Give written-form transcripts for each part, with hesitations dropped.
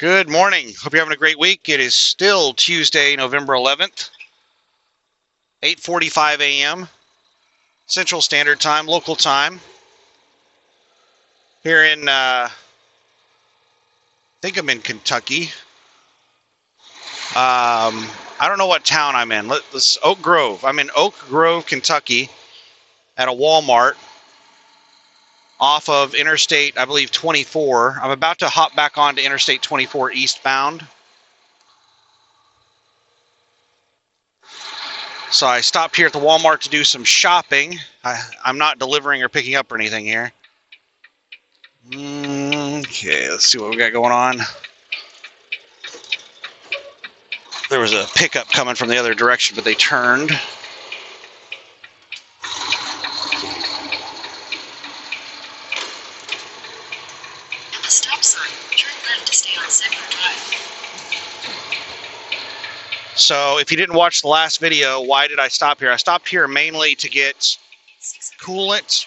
Good morning. Hope you're having a great week. It is still Tuesday, November 11th, 8:45 a.m. Central Standard Time, local time. Here in, I think I'm in Kentucky. I don't know what town I'm in. Let's Oak Grove. I'm in Oak Grove, Kentucky, at a Walmart off of Interstate, I believe, 24. I'm about to hop back onto Interstate 24 eastbound. So I stopped here at the Walmart to do some shopping. I'm not delivering or picking up or anything here. Okay, let's see what we got going on. There was a pickup coming from the other direction, but they turned. At the stop sign, turn left to stay on Sector Drive. So if you didn't watch the last video, why did I stop here? I stopped here mainly to get coolant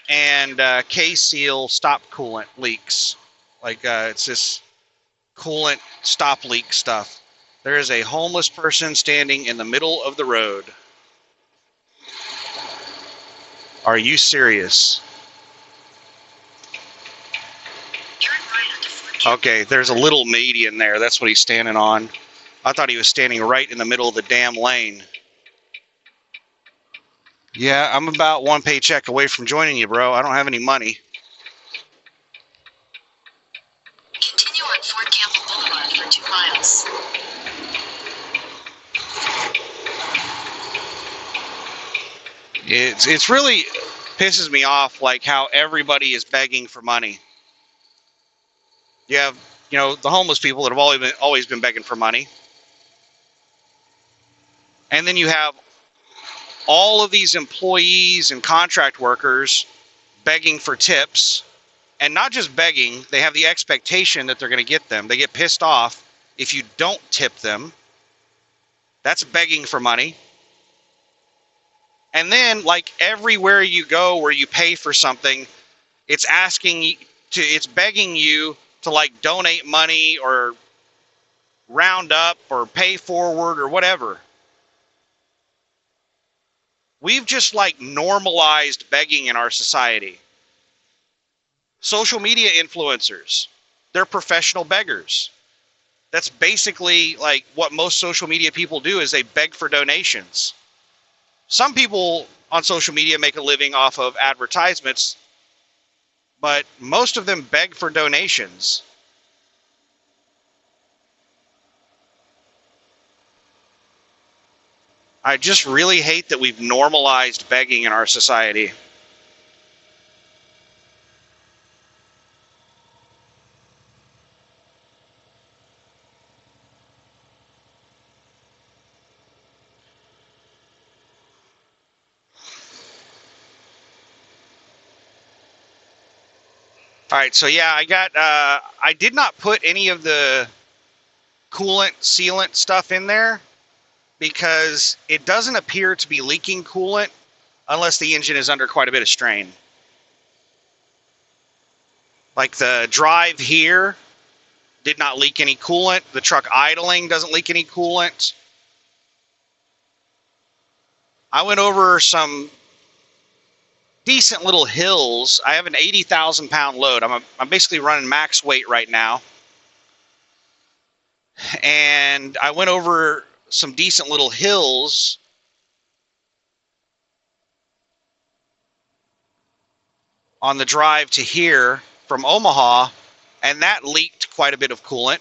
and K-Seal stop coolant leaks. It's this coolant stop leak stuff. There is a homeless person standing in the middle of the road. Are you serious? Turn right onto Fort Okay, there's a little median there. That's what he's standing on. I thought he was standing right in the middle of the damn lane. Yeah, I'm about one paycheck away from joining you, bro. I don't have any money. Continue on Fort Campbell Boulevard for 2 miles. It's really pisses me off, like how everybody is begging for money. You have, the homeless people that have always been begging for money. And then you have all of these employees and contract workers begging for tips, and not just begging, they have the expectation that they're going to get them. They get pissed off if you don't tip them. That's begging for money. And then, like, everywhere you go where you pay for something, it's begging you to, like, donate money or round up or pay forward or whatever. We've just, like, normalized begging in our society. Social media influencers, they're professional beggars. That's basically, like, what most social media people do is they beg for donations. Some people on social media make a living off of advertisements, but most of them beg for donations. I just really hate that we've normalized begging in our society. All right, so yeah, I did not put any of the coolant sealant stuff in there because it doesn't appear to be leaking coolant unless the engine is under quite a bit of strain. Like the drive here did not leak any coolant. The truck idling doesn't leak any coolant. I went over some decent little hills. I have an 80,000 pound load. I'm basically running max weight right now. And I went over some decent little hills on the drive to here from Omaha, and that leaked quite a bit of coolant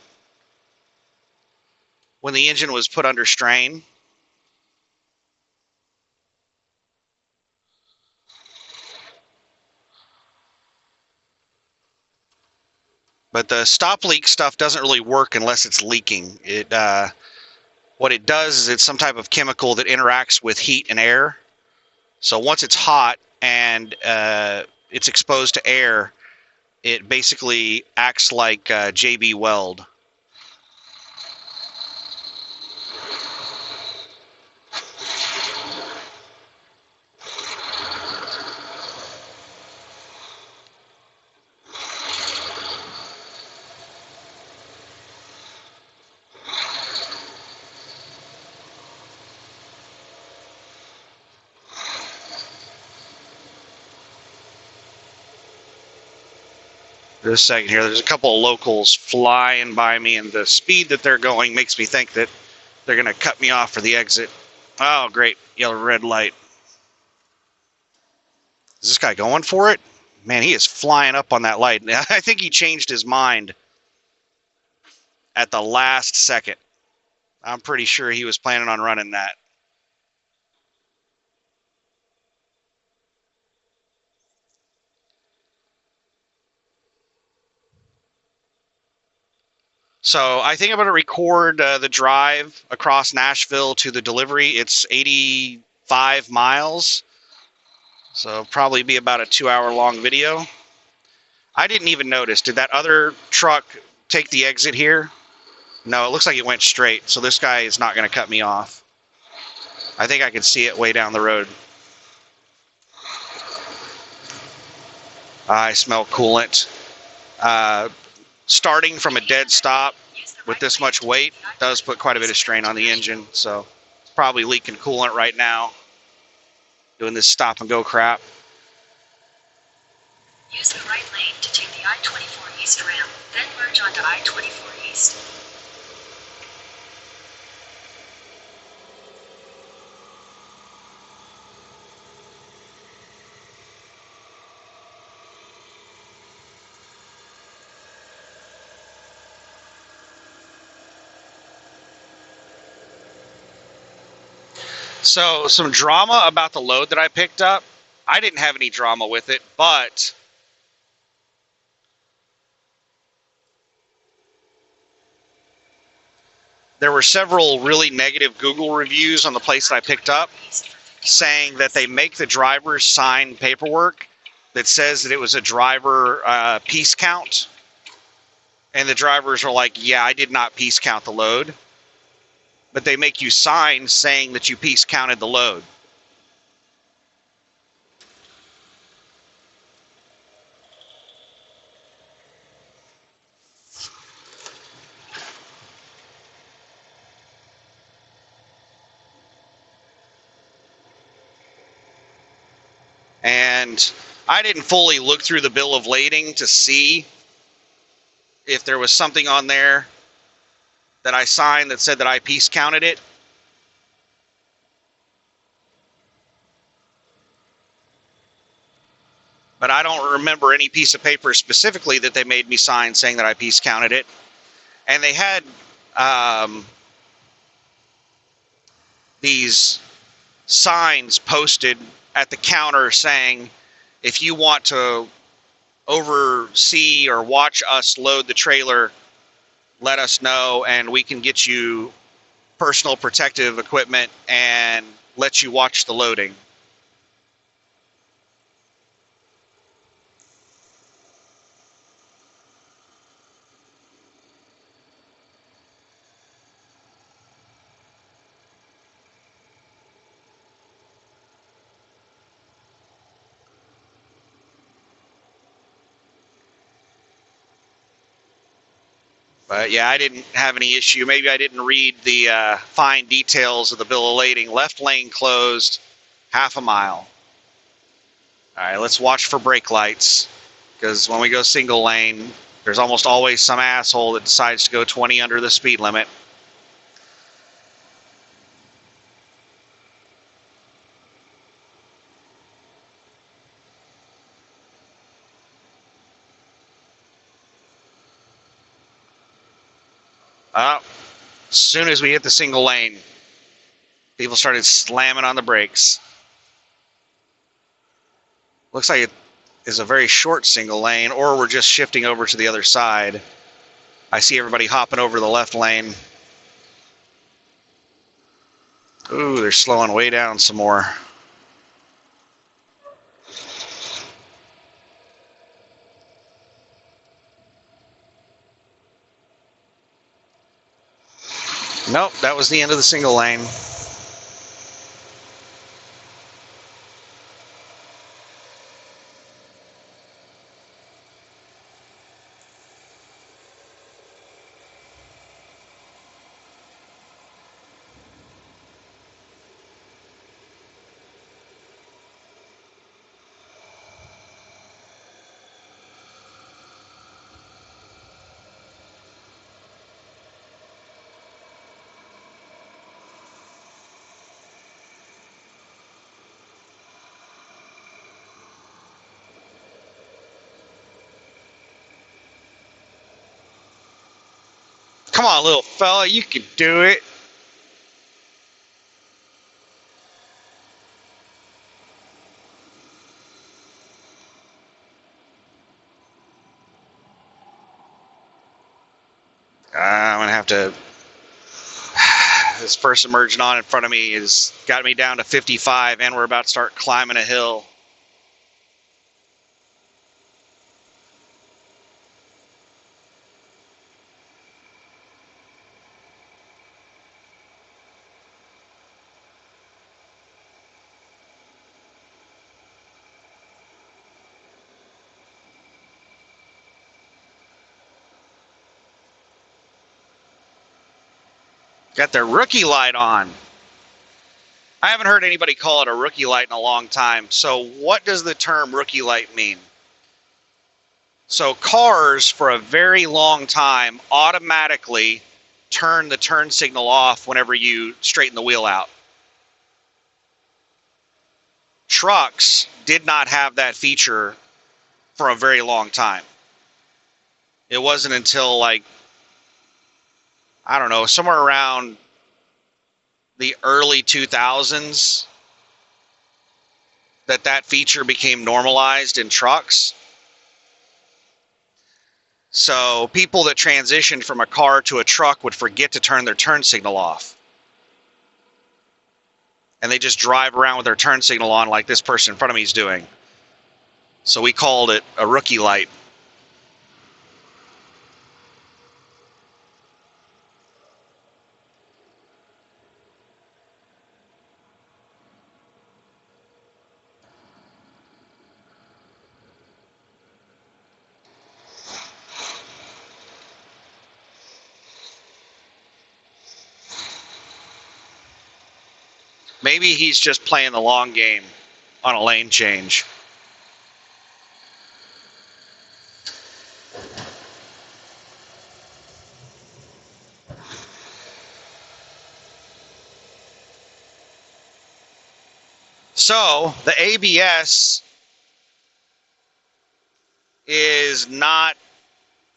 when the engine was put under strain. But the stop leak stuff doesn't really work unless it's leaking. What it does is it's some type of chemical that interacts with heat and air. So once it's hot and it's exposed to air, it basically acts like JB Weld. Just a second here. There's a couple of locals flying by me, and the speed that they're going makes me think that they're going to cut me off for the exit. Oh, great. Yellow, red light. Is this guy going for it? Man, he is flying up on that light. I think he changed his mind at the last second. I'm pretty sure he was planning on running that. So I think I'm going to record the drive across Nashville to the delivery. It's 85 miles, so probably be about a 2-hour long video. I didn't even notice. Did that other truck take the exit here? No, it looks like it went straight, so this guy is not going to cut me off. I think I can see it way down the road. I smell coolant. Starting from a dead stop with this much weight does put quite a bit of strain on the engine, so it's probably leaking coolant right now, doing this stop and go crap. Use the right lane to take the I-24 East ramp, then merge onto I-24 East. So some drama about the load that I picked up. I didn't have any drama with it, but there were several really negative Google reviews on the place that I picked up, saying that they make the drivers sign paperwork that says that it was a driver piece count. And the drivers are like, yeah, I did not piece count the load. But they make you sign saying that you piece counted the load. And I didn't fully look through the bill of lading to see if there was something on there that I signed that said that I piece counted it. But I don't remember any piece of paper specifically that they made me sign saying that I piece counted it. And they had these signs posted at the counter saying, if you want to oversee or watch us load the trailer, let us know and we can get you personal protective equipment and let you watch the loading. But yeah, I didn't have any issue. Maybe I didn't read the fine details of the bill of lading. Left lane closed, half a mile. All right, let's watch for brake lights, because when we go single lane, there's almost always some asshole that decides to go 20 under the speed limit. As soon as we hit the single lane, people started slamming on the brakes. Looks like it is a very short single lane, or we're just shifting over to the other side. I see everybody hopping over the left lane. Ooh, they're slowing way down some more. Nope, that was the end of the single lane. Come on, little fella, you can do it. I'm gonna have to. This person merging on in front of me has got me down to 55, and we're about to start climbing a hill. Got their rookie light on. I haven't heard anybody call it a rookie light in a long time. So what does the term rookie light mean? So cars for a very long time automatically turn the turn signal off whenever you straighten the wheel out. Trucks did not have that feature for a very long time. It wasn't until, like, I don't know, somewhere around the early 2000s that feature became normalized in trucks. So people that transitioned from a car to a truck would forget to turn their turn signal off. And they just drive around with their turn signal on like this person in front of me is doing. So we called it a rookie light. Maybe he's just playing the long game on a lane change. So the ABS is not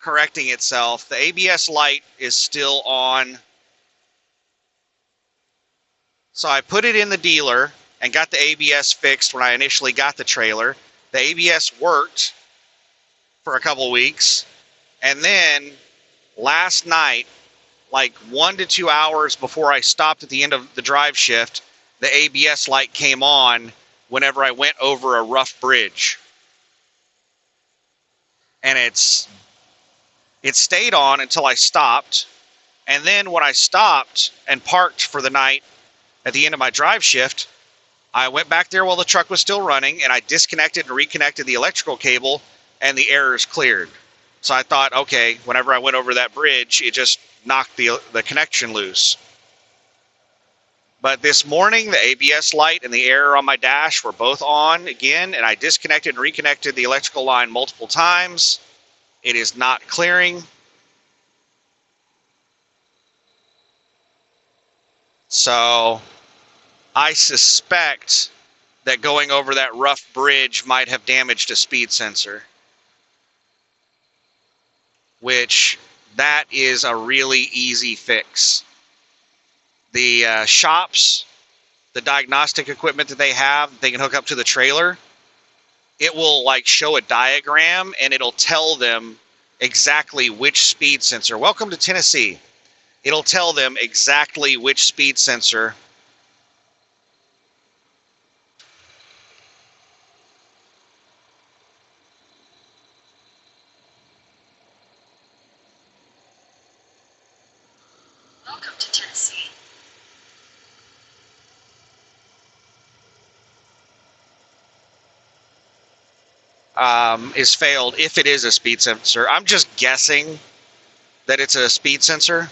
correcting itself. The ABS light is still on. So I put it in the dealer and got the ABS fixed when I initially got the trailer. The ABS worked for a couple weeks. And then last night, like 1 to 2 hours before I stopped at the end of the drive shift, the ABS light came on whenever I went over a rough bridge. And it stayed on until I stopped. And then when I stopped and parked for the night at the end of my drive shift, I went back there while the truck was still running, and I disconnected and reconnected the electrical cable, and the errors cleared. So I thought, okay, whenever I went over that bridge, it just knocked the connection loose. But this morning, the ABS light and the error on my dash were both on again, and I disconnected and reconnected the electrical line multiple times. It is not clearing. So I suspect that going over that rough bridge might have damaged a speed sensor, which that is a really easy fix. The shops, the diagnostic equipment that they have, they can hook up to the trailer. It will like show a diagram and it'll tell them exactly which speed sensor. Welcome to Tennessee. It'll tell them exactly which speed sensor Welcome to Tennessee. is failed if it is a speed sensor. I'm just guessing that it's a speed sensor.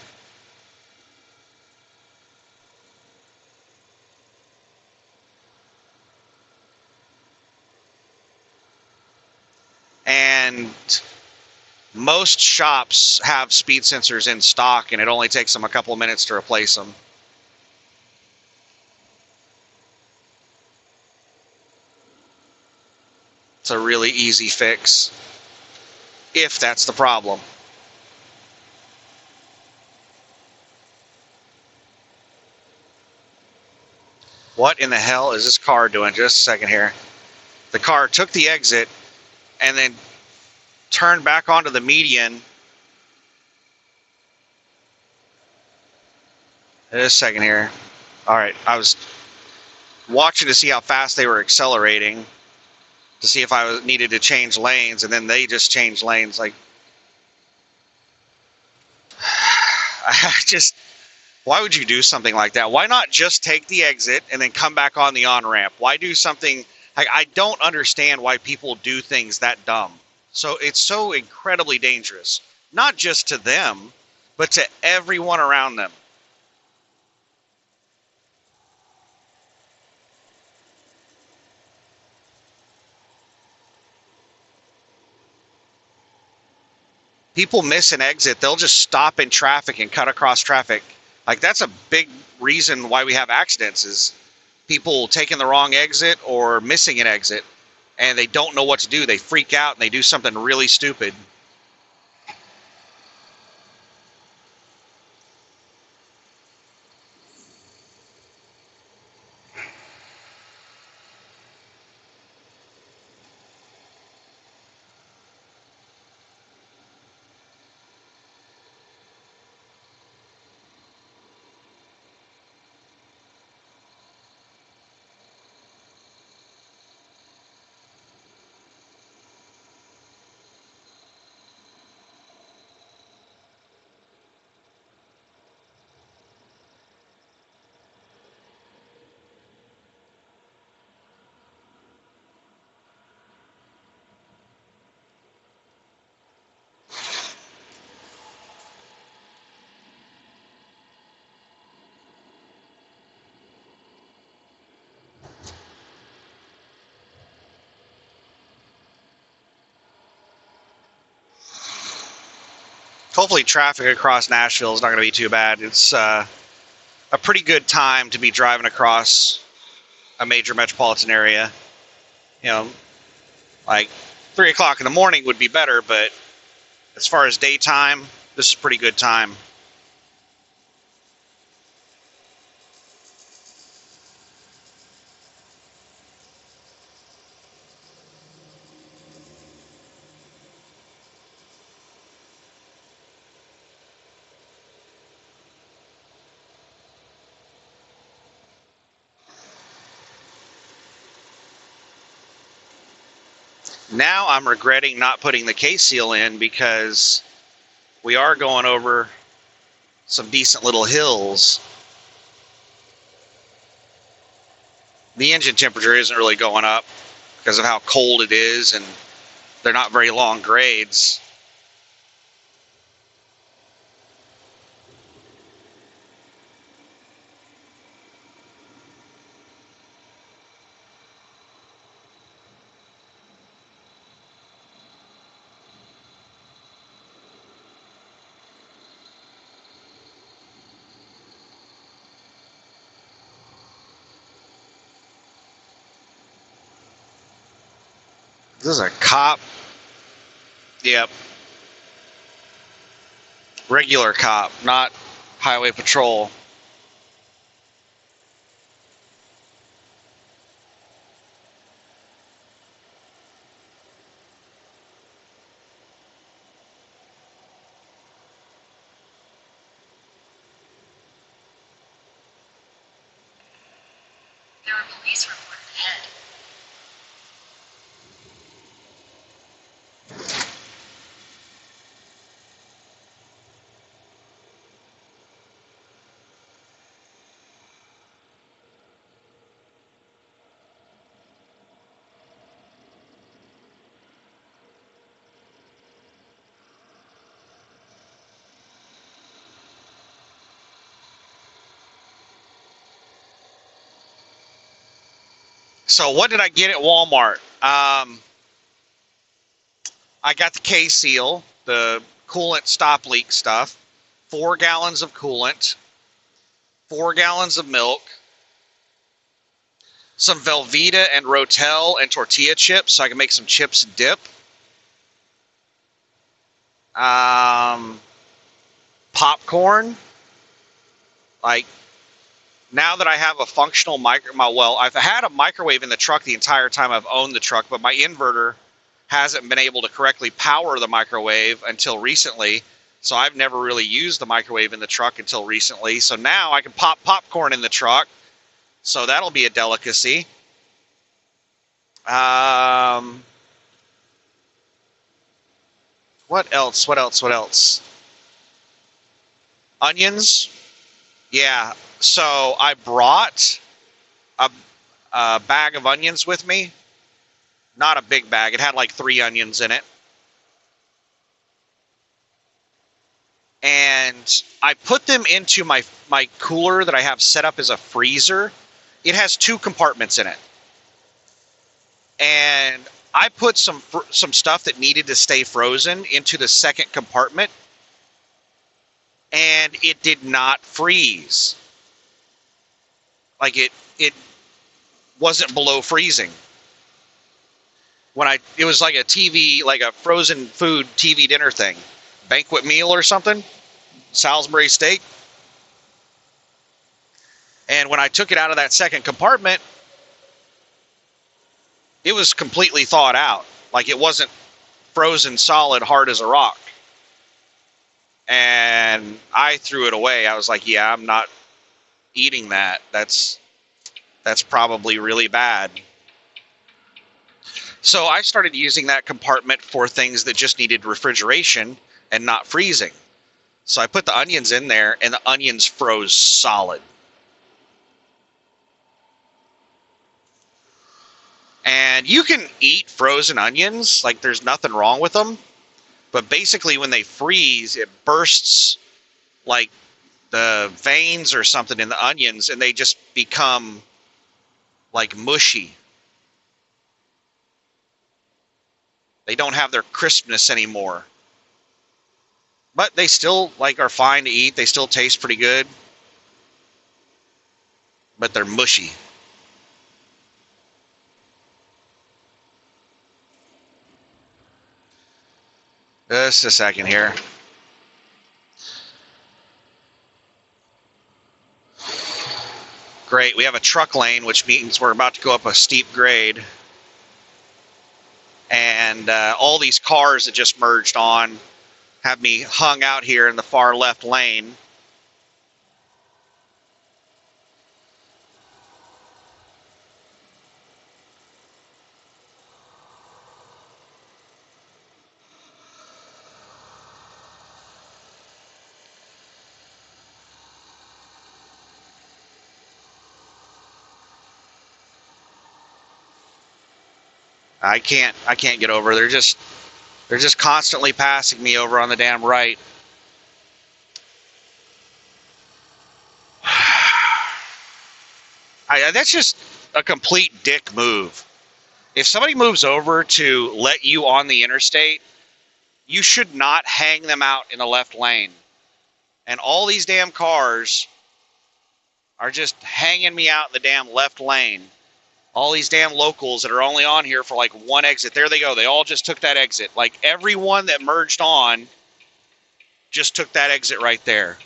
And most shops have speed sensors in stock, and it only takes them a couple of minutes to replace them. It's a really easy fix, if that's the problem. What in the hell is this car doing? Just a second here. The car took the exit and then turned back onto the median. Just a second here. All right, I was watching to see how fast they were accelerating to see if I needed to change lanes, and then they just changed lanes. Like, I just, why would you do something like that? Why not just take the exit and then come back on the on-ramp? Why do something, like, I don't understand why people do things that dumb. So it's so incredibly dangerous, not just to them, but to everyone around them. People miss an exit, they'll just stop in traffic and cut across traffic. Like, that's a big reason why we have accidents, is people taking the wrong exit or missing an exit, and they don't know what to do. They freak out and they do something really stupid. Hopefully traffic across Nashville is not going to be too bad. It's a pretty good time to be driving across a major metropolitan area. You know, like 3 o'clock in the morning would be better, but as far as daytime, this is a pretty good time. Now I'm regretting not putting the K seal in, because we are going over some decent little hills. The engine temperature isn't really going up because of how cold it is, and they're not very long grades. This is a cop. Yep. Regular cop, not highway patrol. There are police reported ahead. So what did I get at Walmart? I got the K seal, the coolant stop leak stuff, 4 gallons of coolant, 4 gallons of milk, some Velveeta and Rotel and tortilla chips so I can make some chips and dip. Popcorn, like now that I have a functional well, I've had a microwave in the truck the entire time I've owned the truck, but my inverter hasn't been able to correctly power the microwave until recently. So I've never really used the microwave in the truck until recently. So now I can pop popcorn in the truck. So that'll be a delicacy. What else? What else? What else? Onions. Yeah. So I brought a, a bag of onions with me. Not a big bag. It had like 3 onions in it. And I put them into my cooler that I have set up as a freezer. It has 2 compartments in it. And I put some stuff that needed to stay frozen into the second compartment, and it did not freeze. Like it wasn't below freezing. It was like a TV, like a frozen food TV dinner thing, banquet meal or something, Salisbury steak. And when I took it out of that second compartment, it was completely thawed out. Like it wasn't frozen solid, hard as a rock. And I threw it away. I was like, yeah, I'm not eating that. That's probably really bad. So I started using that compartment for things that just needed refrigeration and not freezing. So I put the onions in there, and the onions froze solid. And you can eat frozen onions, like there's nothing wrong with them. But basically when they freeze, it bursts like the veins or something in the onions, and they just become like mushy. They don't have their crispness anymore. But they still are fine to eat. They still taste pretty good. But they're mushy. Just a second here. Great, we have a truck lane, which means we're about to go up a steep grade. And all these cars that just merged on have me hung out here in the far left lane. I can't get over. They're just constantly passing me over on the damn right. That's just a complete dick move. If somebody moves over to let you on the interstate, you should not hang them out in the left lane. And all these damn cars are just hanging me out in the damn left lane. All these damn locals that are only on here for like one exit. There they go. They all just took that exit. Like everyone that merged on just took that exit right there.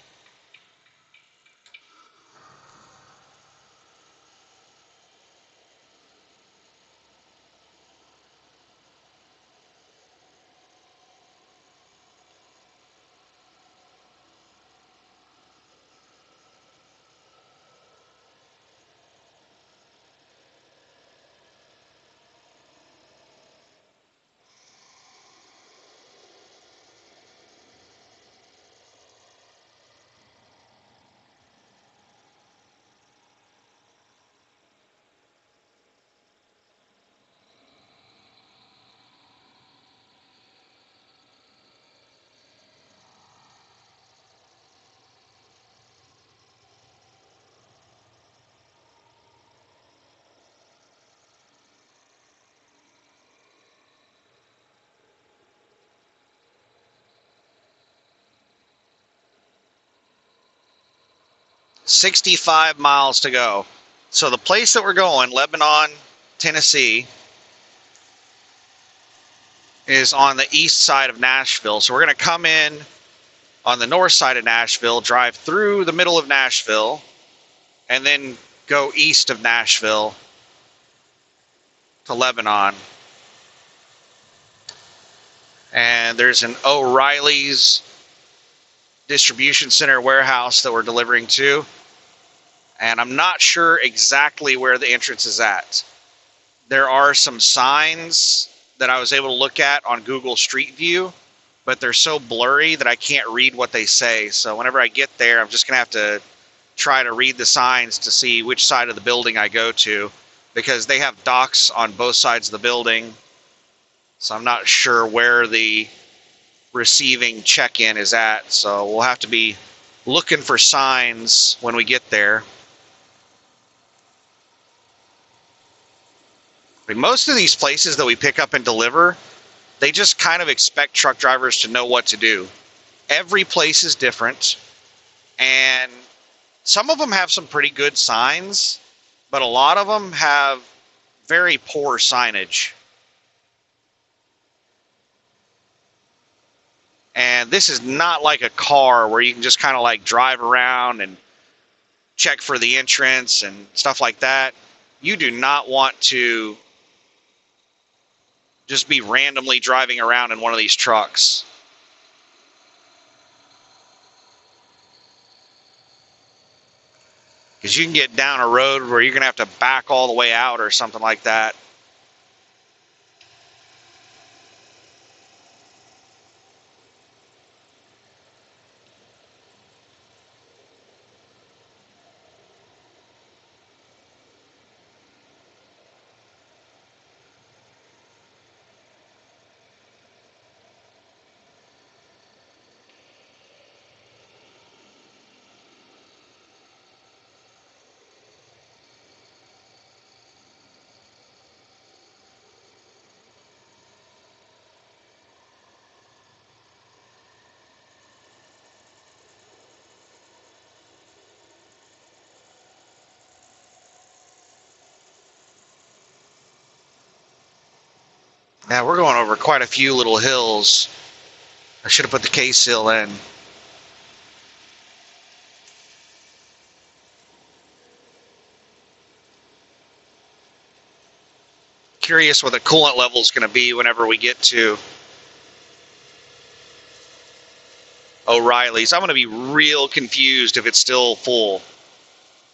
$65 miles to go. So the place that we're going, Lebanon, Tennessee, is on the east side of Nashville. So we're going to come in on the north side of Nashville, drive through the middle of Nashville, and then go east of Nashville to Lebanon. And there's an O'Reilly's distribution center warehouse that we're delivering to. And I'm not sure exactly where the entrance is at. There are some signs that I was able to look at on Google Street View, but they're so blurry that I can't read what they say. So whenever I get there, I'm just going to have to try to read the signs to see which side of the building I go to, because they have docks on both sides of the building. So I'm not sure where the receiving check-in is at. So we'll have to be looking for signs when we get there. I mean, most of these places that we pick up and deliver, they just kind of expect truck drivers to know what to do. Every place is different, and some of them have some pretty good signs, but a lot of them have very poor signage. And this is not like a car where you can just kind of like drive around and check for the entrance and stuff like that. You do not want to just be randomly driving around in one of these trucks. Because you can get down a road where you're going to have to back all the way out or something like that. Now we're going over quite a few little hills. I should have put the K-seal in. Curious what the coolant level is going to be whenever we get to O'Reilly's. I'm going to be real confused if it's still full.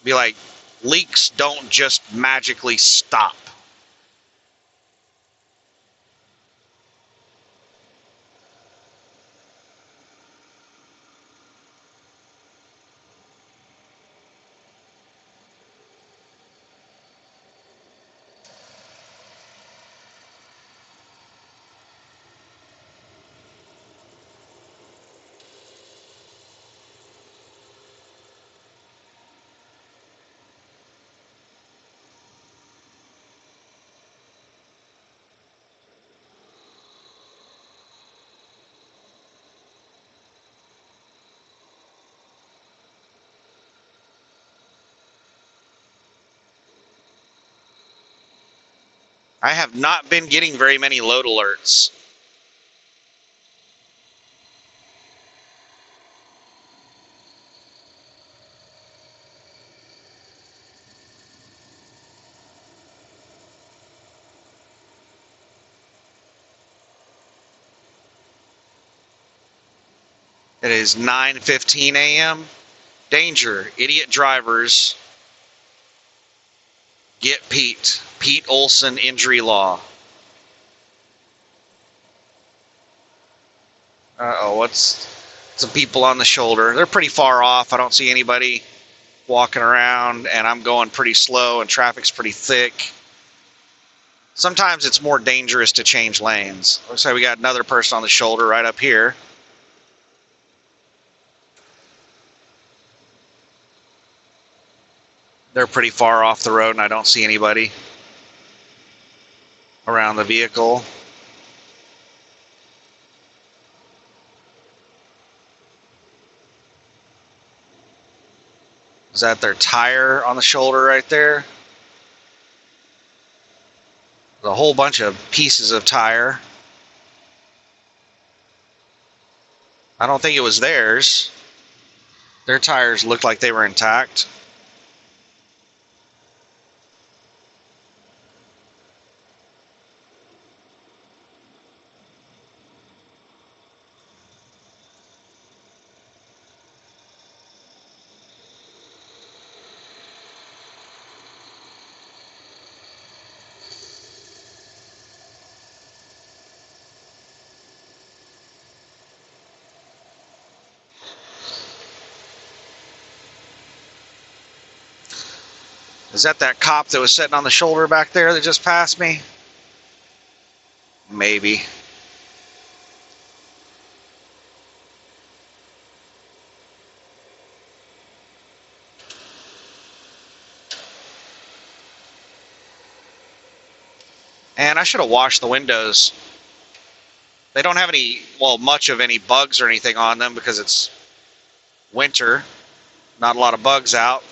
Be like, leaks don't just magically stop. I have not been getting very many load alerts. It is 9:15 a.m. Danger, idiot drivers. Get Pete. Pete Olson injury law. Uh-oh, what's some people on the shoulder? They're pretty far off. I don't see anybody walking around, and I'm going pretty slow, and traffic's pretty thick. Sometimes it's more dangerous to change lanes. Looks like we got another person on the shoulder right up here. They're pretty far off the road, and I don't see anybody around the vehicle. Is that their tire on the shoulder right there? There's a whole bunch of pieces of tire. I don't think it was theirs. Their tires looked like they were intact. Is that cop that was sitting on the shoulder back there that just passed me? Maybe. And I should have washed the windows. They don't have any, well, much of any bugs or anything on them because it's winter. Not a lot of bugs out.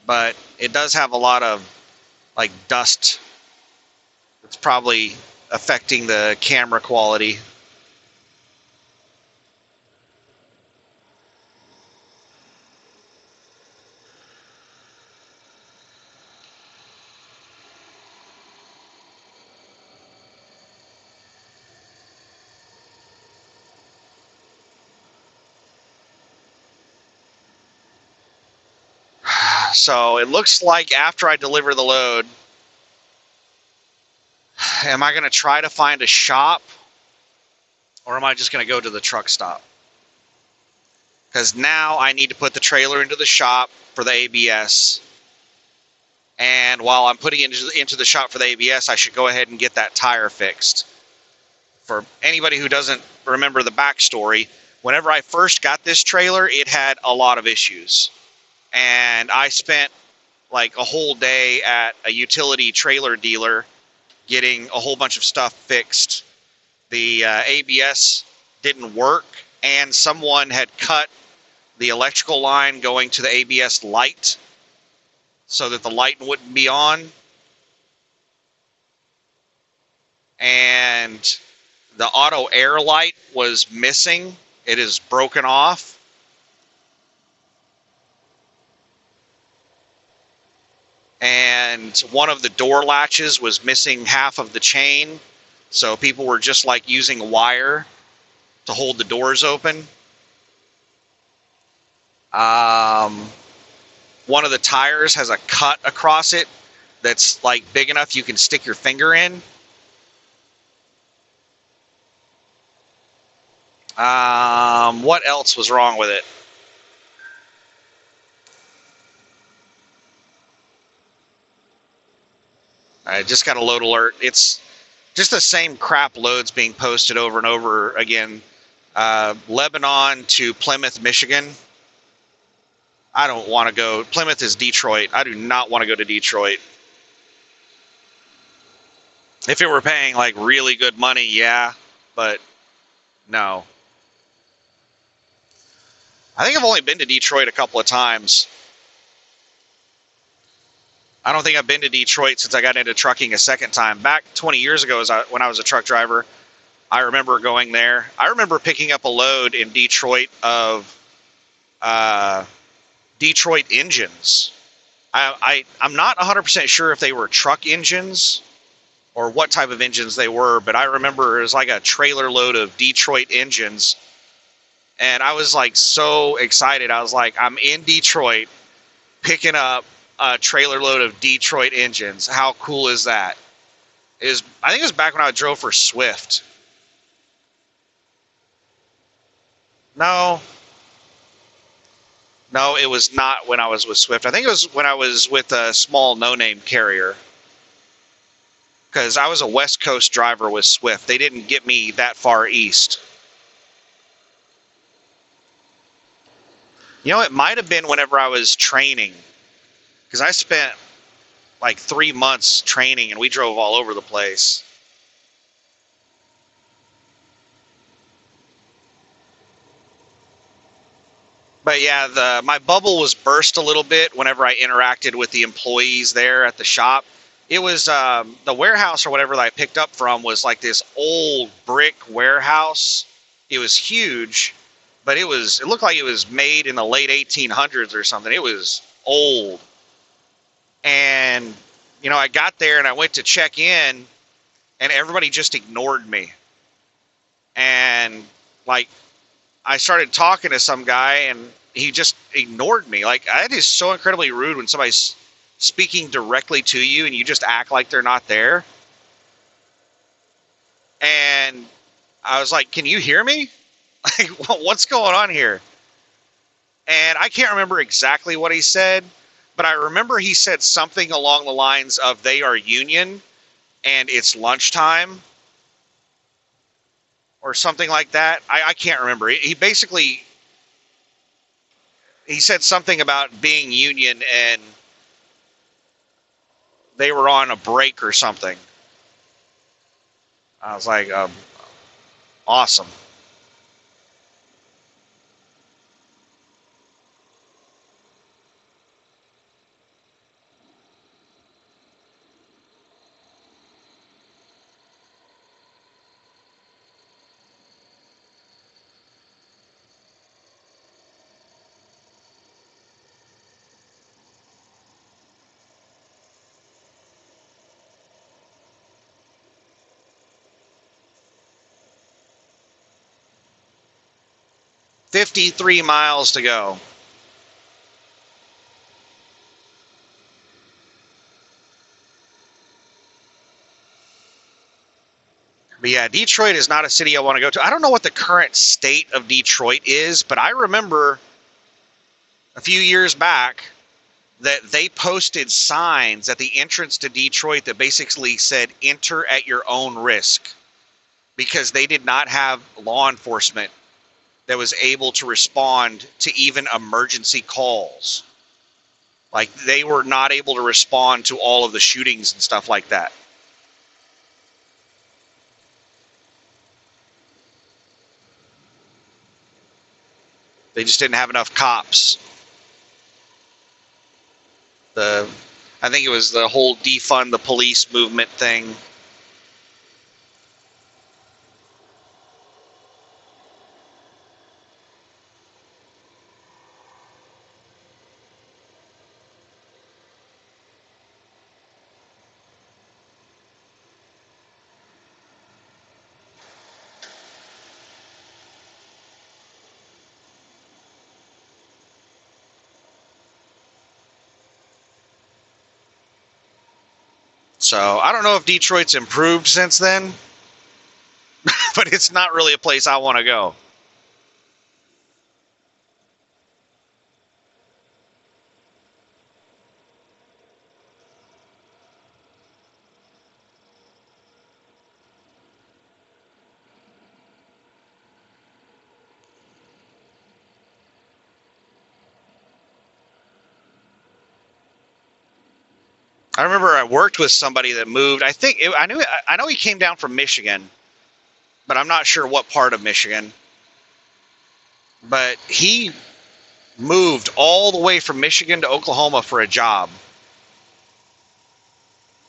But it does have a lot of, like, dust. It's probably affecting the camera quality. So it looks like after I deliver the load, am I going to try to find a shop or am I just going to go to the truck stop? Because now I need to put the trailer into the shop for the ABS. And while I'm putting it into the shop for the ABS, I should go ahead and get that tire fixed. For anybody who doesn't remember the backstory, whenever I first got this trailer, it had a lot of issues. And I spent like a whole day at a utility trailer dealer getting a whole bunch of stuff fixed. The ABS didn't work, and someone had cut the electrical line going to the ABS light so that the light wouldn't be on. And the auto air light was missing. It is broken off. And one of the door latches was missing half of the chain. So people were just like using wire to hold the doors open. One of the tires has a cut across it that's like big enough you can stick your finger in. What else was wrong with it? I just got a load alert. It's just the same crap loads being posted over and over again. Lebanon to Plymouth, Michigan. I don't want to go. Plymouth is Detroit. I do not want to go to Detroit. If it were paying like really good money, yeah, but no. I think I've only been to Detroit a couple of times. I don't think I've been to Detroit since I got into trucking a second time. Back 20 years ago, when I was a truck driver, I remember going there. I remember picking up a load in Detroit of Detroit engines. I'm not 100% sure if they were truck engines or what type of engines they were, but I remember it was like a trailer load of Detroit engines. And I was like so excited. I was like, I'm in Detroit picking up a trailer load of Detroit engines. How cool is that? I think it was back when I drove for Swift. No, it was not when I was with Swift. I think it was when I was with a small no-name carrier. Because I was a West Coast driver with Swift. They didn't get me that far east. You know, it might have been whenever I was training. Because I spent like 3 months training and we drove all over the place. But yeah, my bubble was burst a little bit whenever I interacted with the employees there at the shop. It was the warehouse or whatever that I picked up from was like this old brick warehouse. It was huge, but it looked like it was made in the late 1800s or something. It was old. And, you know, I got there and I went to check in and everybody just ignored me. And like, I started talking to some guy and he just ignored me. Like, that is so incredibly rude when somebody's speaking directly to you and you just act like they're not there. And I was like, can you hear me? Like, what's going on here? And I can't remember exactly what he said, but I remember he said something along the lines of they are union and it's lunchtime or something like that. I can't remember. He basically, he said something about being union and they were on a break or something. I was like, awesome. $53 miles to go. But yeah, Detroit is not a city I want to go to. I don't know what the current state of Detroit is, but I remember a few years back that they posted signs at the entrance to Detroit that basically said, enter at your own risk, because they did not have law enforcement that was able to respond to even emergency calls. Like, they were not able to respond to all of the shootings and stuff like that. They just didn't have enough cops. I think it was the whole defund the police movement thing. So I don't know if Detroit's improved since then, but it's not really a place I want to go. I remember I worked with somebody that moved. I know he came down from Michigan, but I'm not sure what part of Michigan. But he moved all the way from Michigan to Oklahoma for a job.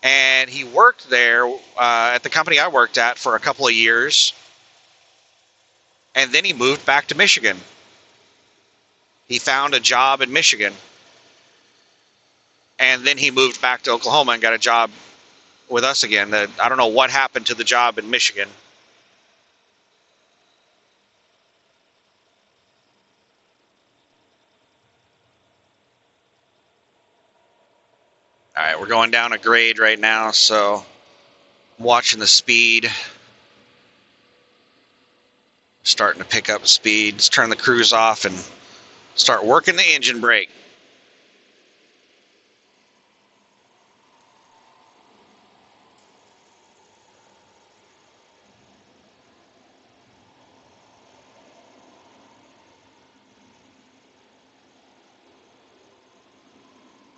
And he worked there at the company I worked at for a couple of years. And then he moved back to Michigan. He found a job in Michigan. And then he moved back to Oklahoma and got a job with us again. I don't know what happened to the job in Michigan. All right, we're going down a grade right now, so I'm watching the speed. Starting to pick up speed. Let's turn the cruise off and start working the engine brake.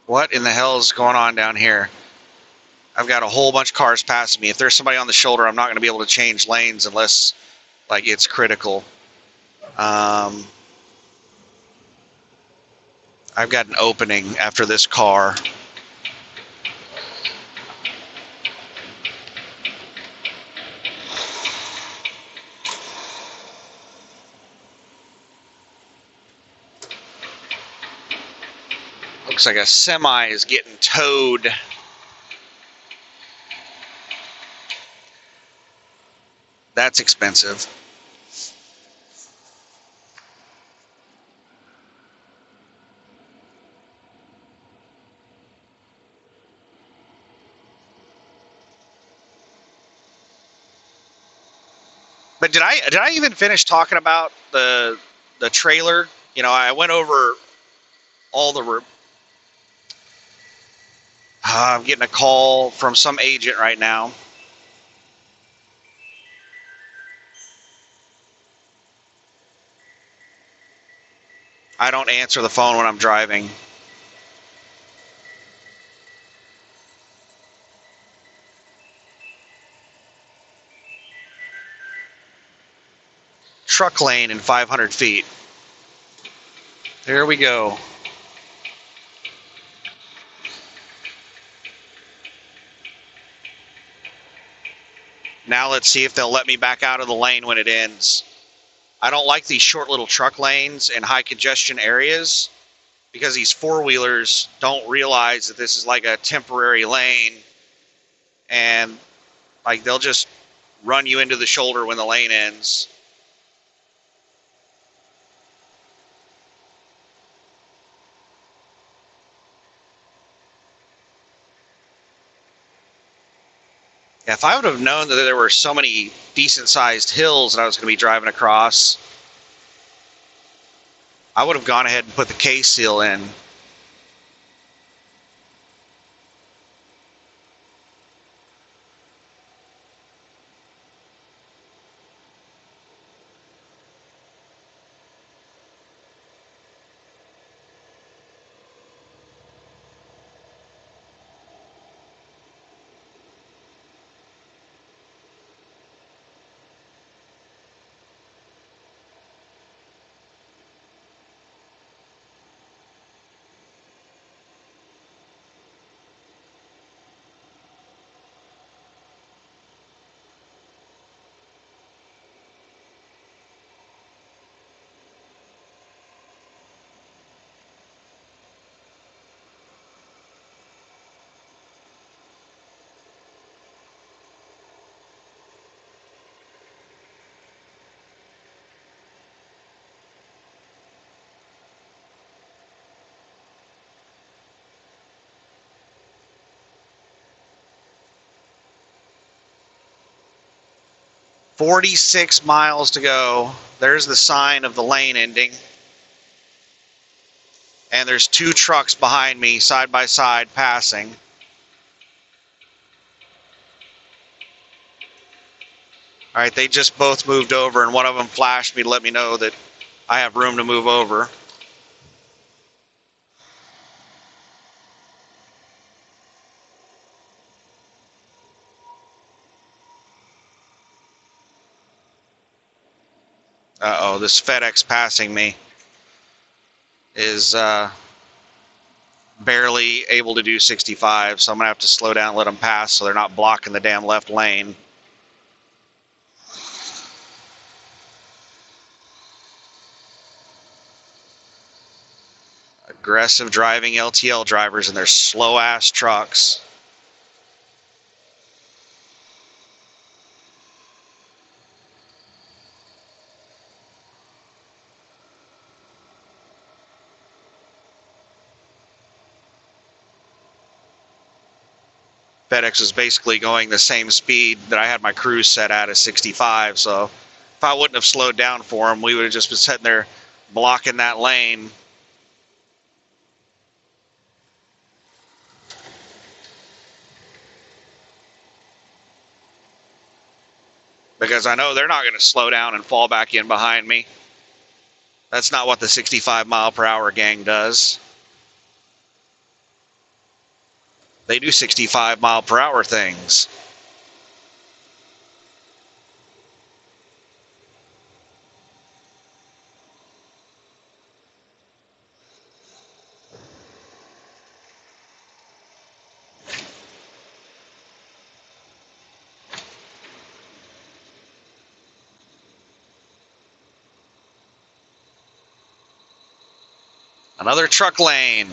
What in the hell is going on down here? I've got a whole bunch of cars passing me. If there's somebody on the shoulder, I'm not going to be able to change lanes unless, like, it's critical. I've got an opening after this car. Looks like a semi is getting towed. That's expensive. But did I even finish talking about the trailer? You know, I went over all the I'm getting a call from some agent right now. I don't answer the phone when I'm driving. Truck lane in 500 feet. There we go. Now let's see if they'll let me back out of the lane when it ends. I don't like these short little truck lanes in high congestion areas because these four-wheelers don't realize that this is like a temporary lane, and like they'll just run you into the shoulder when the lane ends. If I would have known that there were so many decent-sized hills that I was going to be driving across, I would have gone ahead and put the K-seal in. "46 miles to go." There's the sign of the lane ending. And there's two trucks behind me, side by side, passing. All right, they just both moved over, and one of them flashed me to let me know that I have room to move over. Uh-oh, this FedEx passing me is barely able to do 65, so I'm going to have to slow down and let them pass so they're not blocking the damn left lane. Aggressive driving LTL drivers and their slow-ass trucks. FedEx is basically going the same speed that I had my cruise set at 65, so if I wouldn't have slowed down for them, we would have just been sitting there blocking that lane. Because I know they're not going to slow down and fall back in behind me. That's not what the 65 mile per hour gang does. They do 65 mile per hour things. Another truck lane.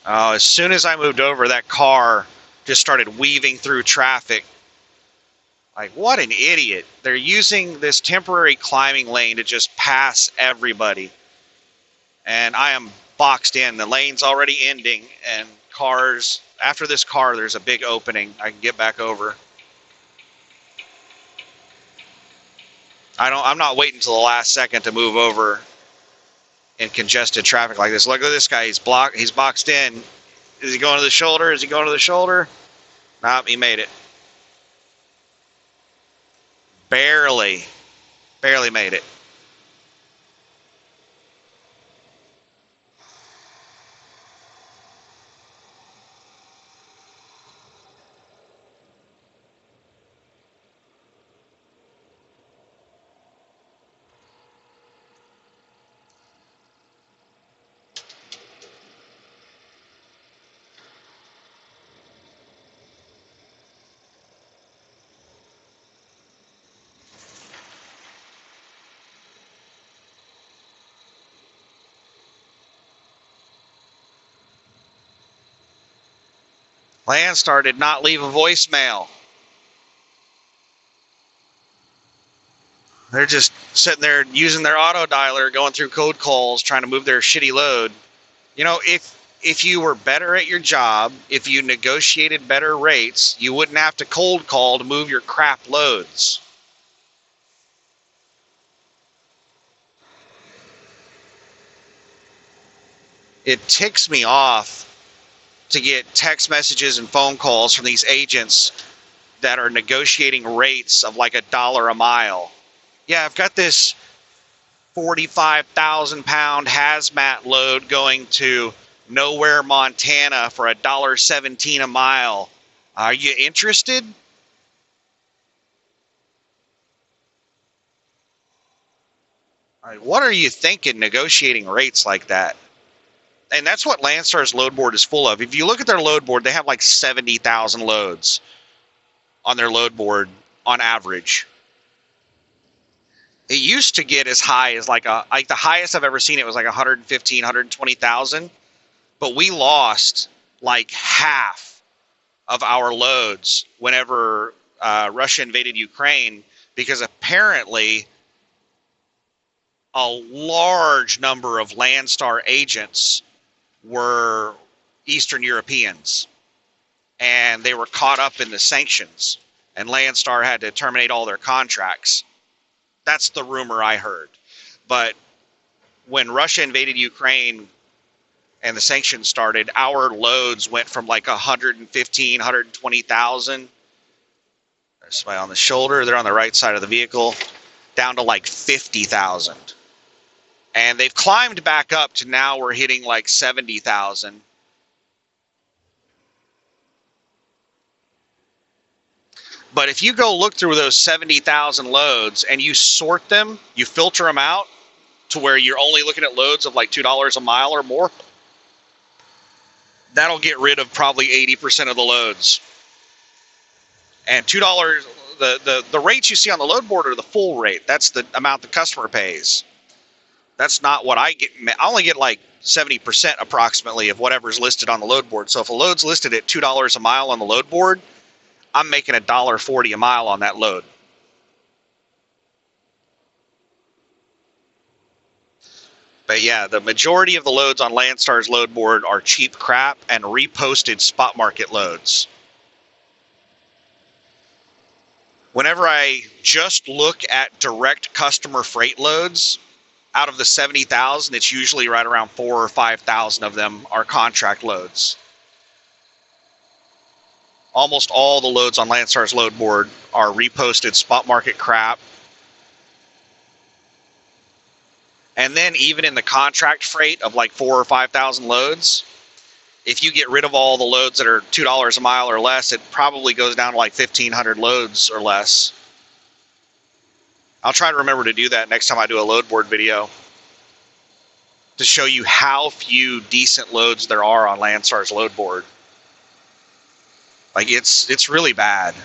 Oh, as soon as I moved over, that car just started weaving through traffic. Like, what an idiot. They're using this temporary climbing lane to just pass everybody. And I am boxed in. The lane's already ending, and cars, after this car, there's a big opening. I can get back over. I'm not waiting until the last second to move over in congested traffic like this. Look at this guy. He's boxed in. Is he going to the shoulder? Is he going to the shoulder? Nope, he made it. Barely made it. Landstar did not leave a voicemail. They're just sitting there using their auto dialer, going through code calls, trying to move their shitty load. You know, if you were better at your job, if you negotiated better rates, you wouldn't have to cold call to move your crap loads. It ticks me off to get text messages and phone calls from these agents that are negotiating rates of like $1 a mile. Yeah, I've got this 45,000 pound hazmat load going to Nowhere, Montana for $1.17 a mile. Are you interested? What are you thinking negotiating rates like that? And that's what Landstar's load board is full of. If you look at their load board, they have like 70,000 loads on their load board on average. It used to get as high as like the highest I've ever seen it was like 115, 120,000. But we lost like half of our loads whenever Russia invaded Ukraine, because apparently a large number of Landstar agents were Eastern Europeans, and they were caught up in the sanctions, and Landstar had to terminate all their contracts. That's the rumor I heard. But when Russia invaded Ukraine and the sanctions started, our loads went from like 115, 120,000. There's somebody on the shoulder. They're on the right side of the vehicle, down to like 50,000. And they've climbed back up to now we're hitting like 70,000. But if you go look through those 70,000 loads and you sort them, you filter them out to where you're only looking at loads of like $2 a mile or more, that'll get rid of probably 80% of the loads. And $2, the rates you see on the load board are the full rate. That's the amount the customer pays. That's not what I get. I only get like 70% approximately of whatever's listed on the load board. So if a load's listed at $2 a mile on the load board, I'm making $1.40 a mile on that load. But yeah, the majority of the loads on Landstar's load board are cheap crap and reposted spot market loads. Whenever I just look at direct customer freight loads, out of the 70,000, it's usually right around 4,000 or 5,000 of them are contract loads. Almost all the loads on Landstar's load board are reposted spot market crap. And then even in the contract freight of like 4,000 or 5,000 loads, if you get rid of all the loads that are $2 a mile or less, it probably goes down to like 1,500 loads or less. I'll try to remember to do that next time I do a load board video, to show you how few decent loads there are on Landstar's load board. Like it's really bad.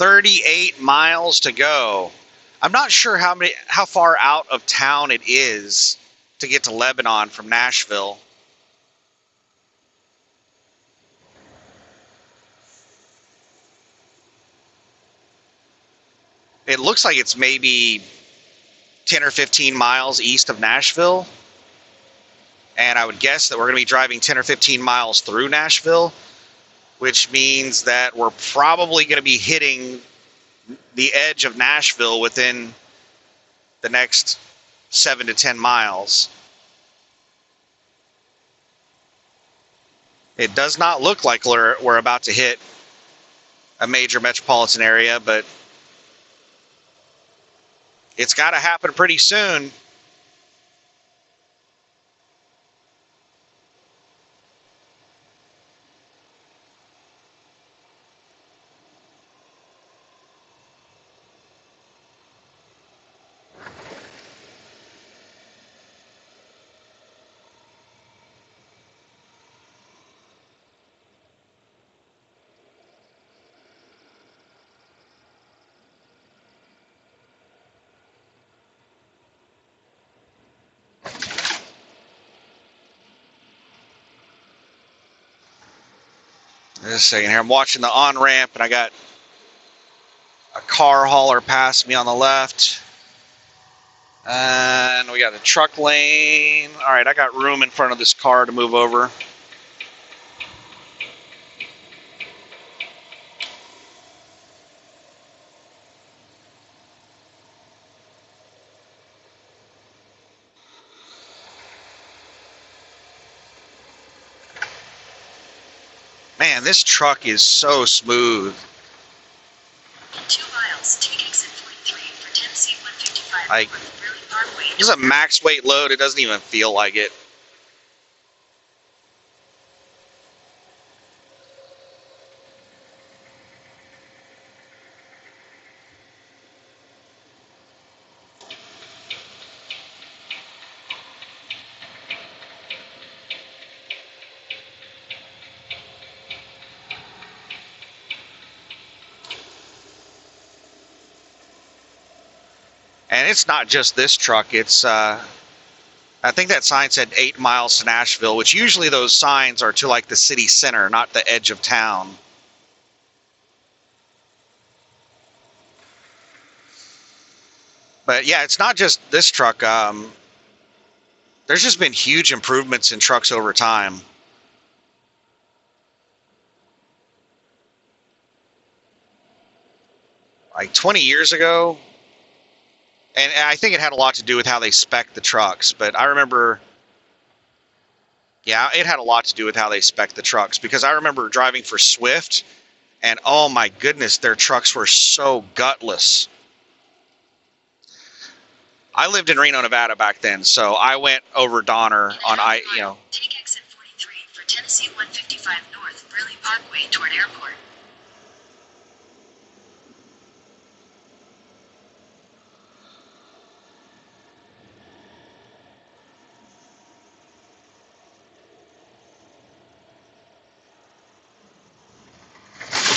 38 miles to go. I'm not sure how far out of town it is to get to Lebanon from Nashville. It looks like it's maybe 10 or 15 miles east of Nashville. And I would guess that we're going to be driving 10 or 15 miles through Nashville, which means that we're probably going to be hitting the edge of Nashville within the next 7 to 10 miles. It does not look like we're about to hit a major metropolitan area, but it's got to happen pretty soon. Just a second here. I'm watching the on-ramp, and I got a car hauler past me on the left. And we got a truck lane. All right, I got room in front of this car to move over. Man, this truck is so smooth. In 2 miles, take exit 43 for Tennessee 155 Like, Burley Parkway. this is a max weight load. It doesn't even feel like it. And it's not just this truck. It's, I think that sign said 8 miles to Nashville, which usually those signs are to like the city center, not the edge of town. But yeah, it's not just this truck. There's just been huge improvements in trucks over time. Like 20 years ago, and I think it had a lot to do with how they spec the trucks, but I remember, yeah, it had a lot to do with how they spec the trucks, because I remember driving for Swift, and oh my goodness, their trucks were so gutless. I lived in Reno, Nevada back then, so I went over Donner on Take exit 43 for Tennessee 155 North Burley Parkway toward airport.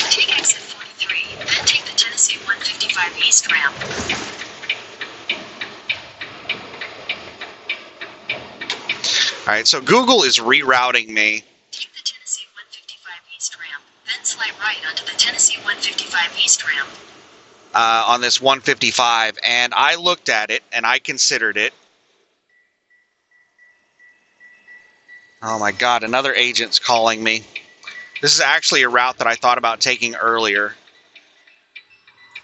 Take exit 43, then take the Tennessee 155 East ramp. All right, so Google is rerouting me. Take the Tennessee 155 East ramp, then slide right onto the Tennessee 155 East ramp. On this 155, and I looked at it and I considered it. Oh my God, another agent's calling me. This is actually a route that I thought about taking earlier.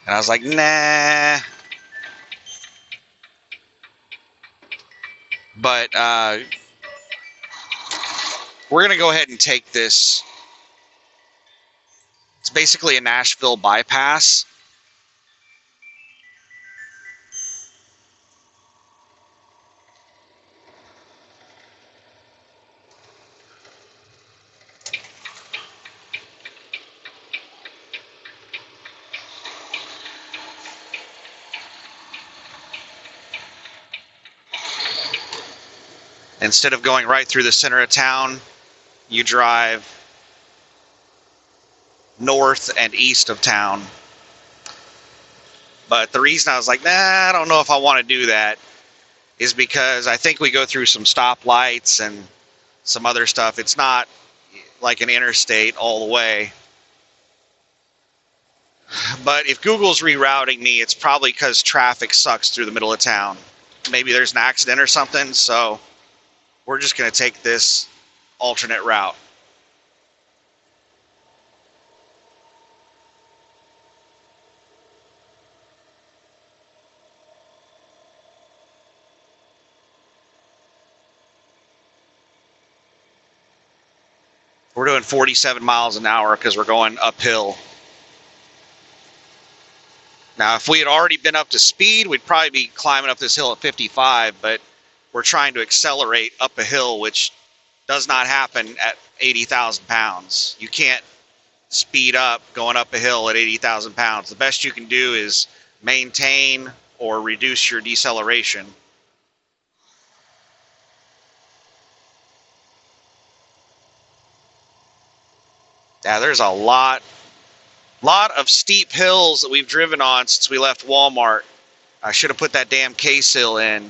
And I was like, nah. But we're going to go ahead and take this. It's basically a Nashville bypass. Instead of going right through the center of town, you drive north and east of town. But the reason I was like, nah, I don't know if I want to do that is because I think we go through some stoplights and some other stuff. It's not like an interstate all the way. But if Google's rerouting me, it's probably because traffic sucks through the middle of town. Maybe there's an accident or something, so we're just going to take this alternate route. We're doing 47 miles an hour because we're going uphill. Now, if we had already been up to speed, we'd probably be climbing up this hill at 55, but we're trying to accelerate up a hill, which does not happen at 80,000 pounds. You can't speed up going up a hill at 80,000 pounds. The best you can do is maintain or reduce your deceleration. Yeah, there's a lot of steep hills that we've driven on since we left Walmart. I should have put that damn K-Seal in.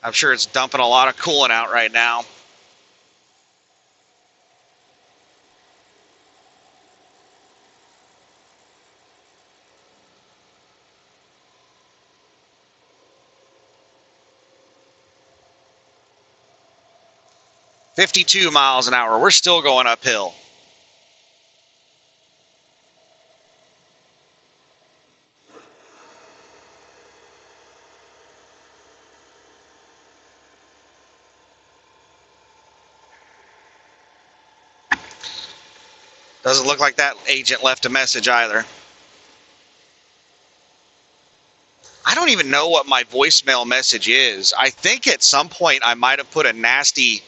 I'm sure it's dumping a lot of coolant out right now. "52 miles an hour. We're still going uphill. Doesn't look like that agent left a message either. I don't even know what my voicemail message is. I think at some point I might have put a nasty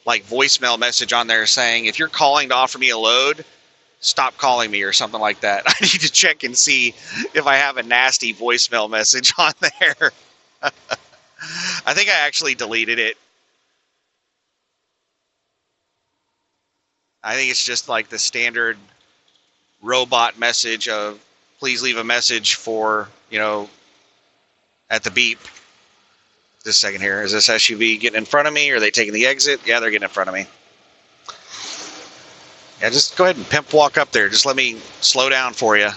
voicemail message on there saying, if you're calling to offer me a load, stop calling me or something like that. I need to check and see if I have a nasty voicemail message on there. I think I actually deleted it. I think it's just like the standard robot message of please leave a message for, at the beep. Just a second here. Is this SUV getting in front of me? Or are they taking the exit? Yeah, they're getting in front of me. Yeah, just go ahead and pimp walk up there. Just let me slow down for you.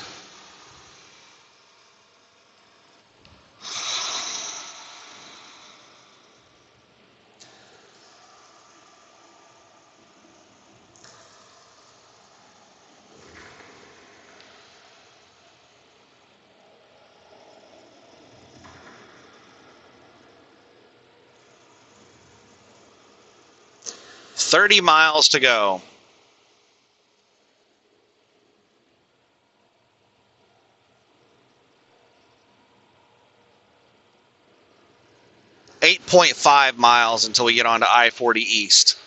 "30 miles to go." "8.5 miles until we get onto I-40 East.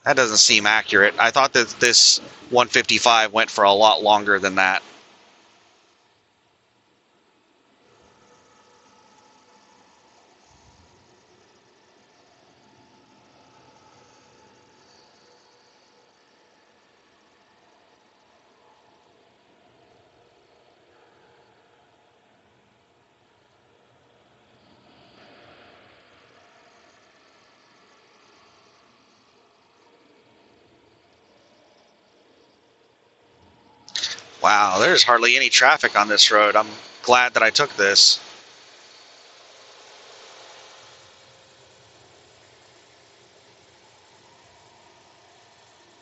That doesn't seem accurate. I thought that this 155 went for a lot longer than that. Wow, there's hardly any traffic on this road. I'm glad that I took this.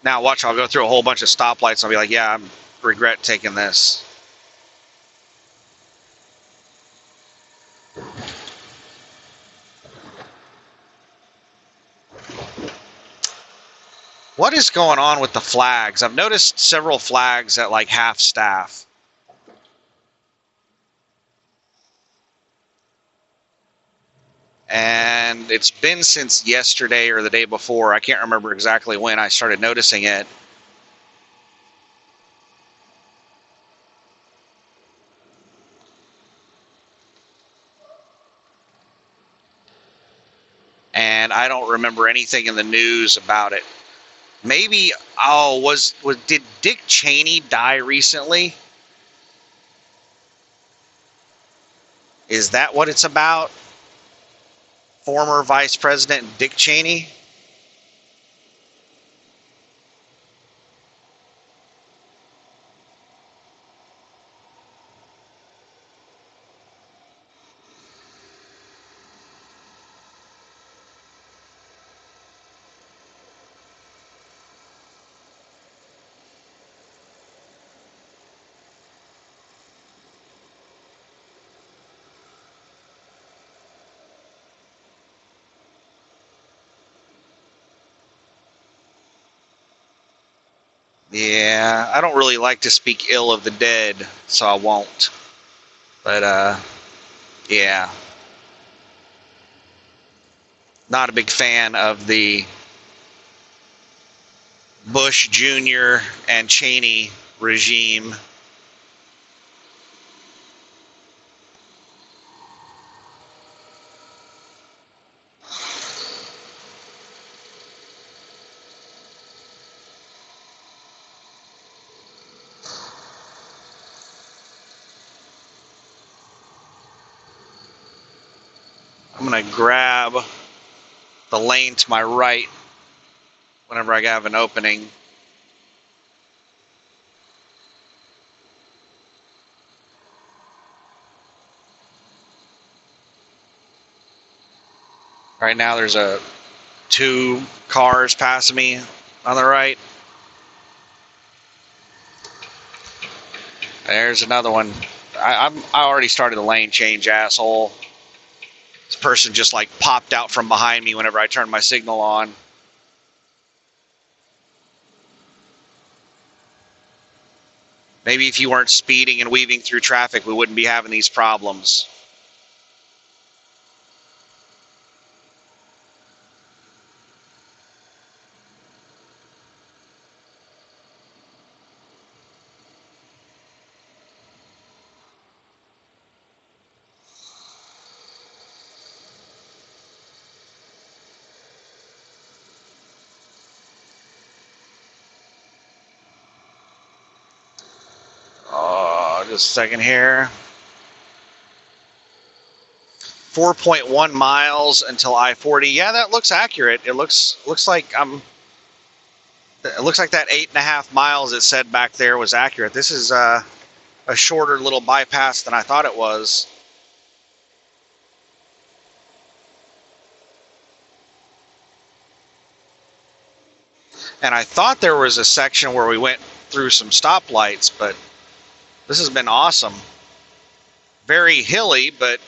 Now watch, I'll go through a whole bunch of stoplights and I'll be like, yeah, I regret taking this. What is going on with the flags? I've noticed several flags at half staff. And it's been since yesterday or the day before. I can't remember exactly when I started noticing it. And I don't remember anything in the news about it. Maybe, did Dick Cheney die recently? Is that what it's about? Former Vice President Dick Cheney? Yeah, I don't really like to speak ill of the dead, so I won't. But, yeah. Not a big fan of the Bush Jr. and Cheney regime. I'm going to grab the lane to my right whenever I have an opening. Right now there's two cars passing me on the right. There's another one. I already started the lane change, asshole. This person just like popped out from behind me whenever I turned my signal on. Maybe if you weren't speeding and weaving through traffic, we wouldn't be having these problems. Just a second here. 4.1 miles until I-40. Yeah, that looks accurate. It looks like it looks like that 8.5 miles it said back there was accurate. This is a shorter little bypass than I thought it was. And I thought there was a section where we went through some stoplights, but this has been awesome. Very hilly, but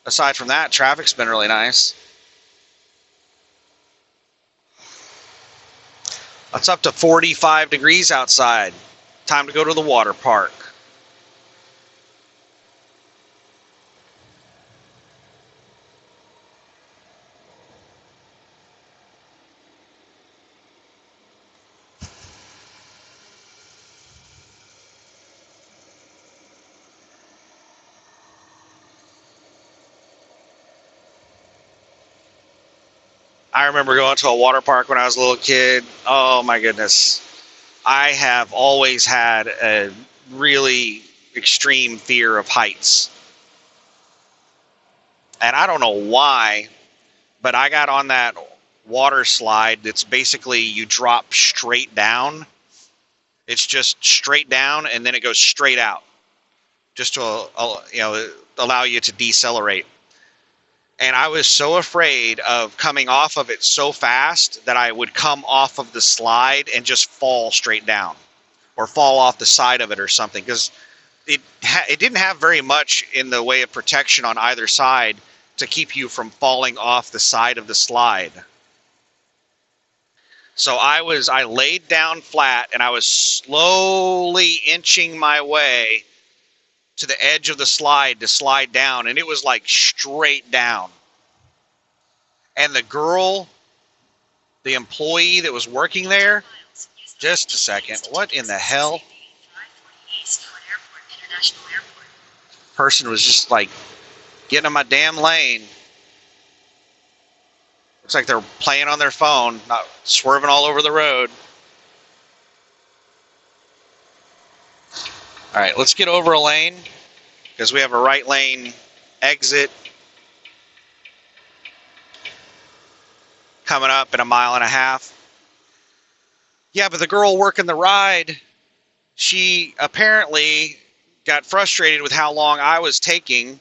aside from that, traffic's been really nice. It's up to 45 degrees outside. Time to go to the water park. I remember going to a water park when I was a little kid. Oh my goodness. I have always had a really extreme fear of heights. And I don't know why, but I got on that water slide that's basically you drop straight down. It's just straight down and then it goes straight out just to allow you to decelerate. And I was so afraid of coming off of it so fast that I would come off of the slide and just fall straight down or fall off the side of it or something, because it didn't have very much in the way of protection on either side to keep you from falling off the side of the slide. So I laid down flat and I was slowly inching my way to the edge of the slide to slide down, and it was like straight down. And the girl, the employee that was working there, just a second, what in the hell? Person was just like getting in my damn lane. Looks like they're playing on their phone, not swerving all over the road. All right, let's get over a lane because we have a right lane exit coming up in a mile and a half. Yeah, but the girl working the ride, she apparently got frustrated with how long I was taking,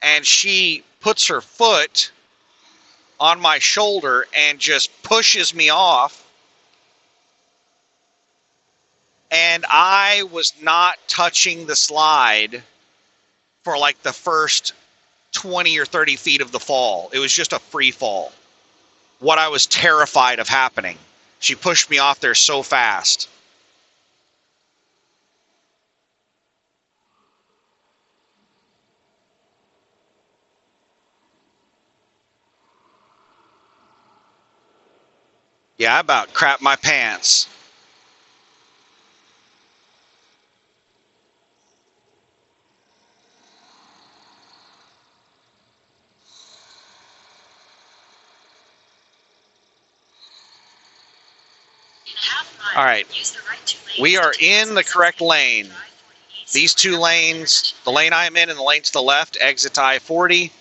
and she puts her foot on my shoulder and just pushes me off. And I was not touching the slide for like the first 20 or 30 feet of the fall. It was just a free fall. What I was terrified of happening. She pushed me off there so fast. Yeah, I about crapped my pants. All right, we are in the correct lane. These two lanes, the lane I'm in and the lane to the left, exit to I-40.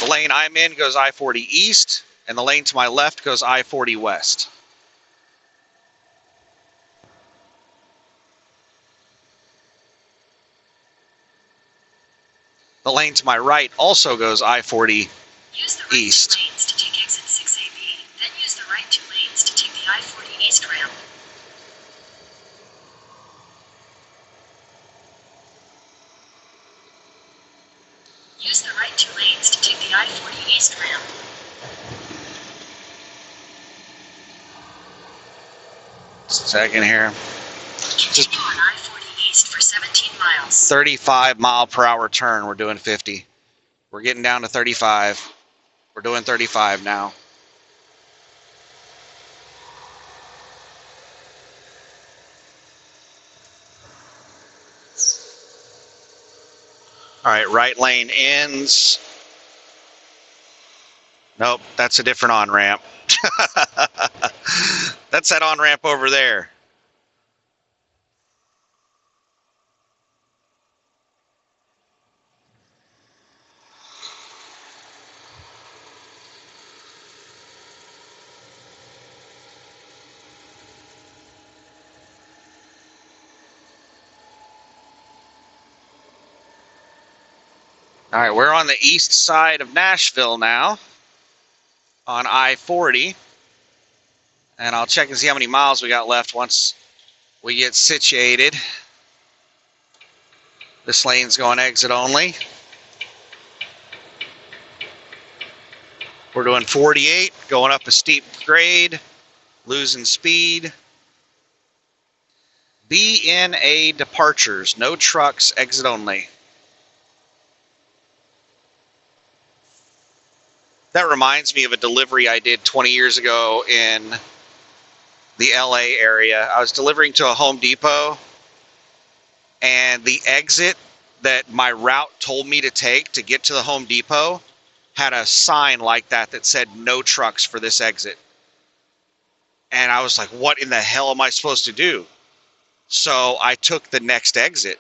The lane I'm in goes I-40 east, and the lane to my left goes I-40 west. The lane to my right also goes I-40 east. Lanes to take exit 6AB, then use the right 2 lanes to take the I-40 east ramp. Use the right 2 lanes to take the I-40 east ramp. Just a second here. Continue on I-40 east for 17 miles. 35 mile per hour turn. We're doing 50. We're getting down to 35. We're doing 35 now. All right, right lane ends. Nope, that's a different on-ramp. That's that on-ramp over there. All right, we're on the east side of Nashville now on I-40. And I'll check and see how many miles we got left once we get situated. This lane's going exit only. We're doing 48, going up a steep grade, losing speed. BNA departures, no trucks, exit only. That reminds me of a delivery I did 20 years ago in the LA area. I was delivering to a Home Depot, and the exit that my route told me to take to get to the Home Depot had a sign like that that said no trucks for this exit. And I was like, what in the hell am I supposed to do? So I took the next exit,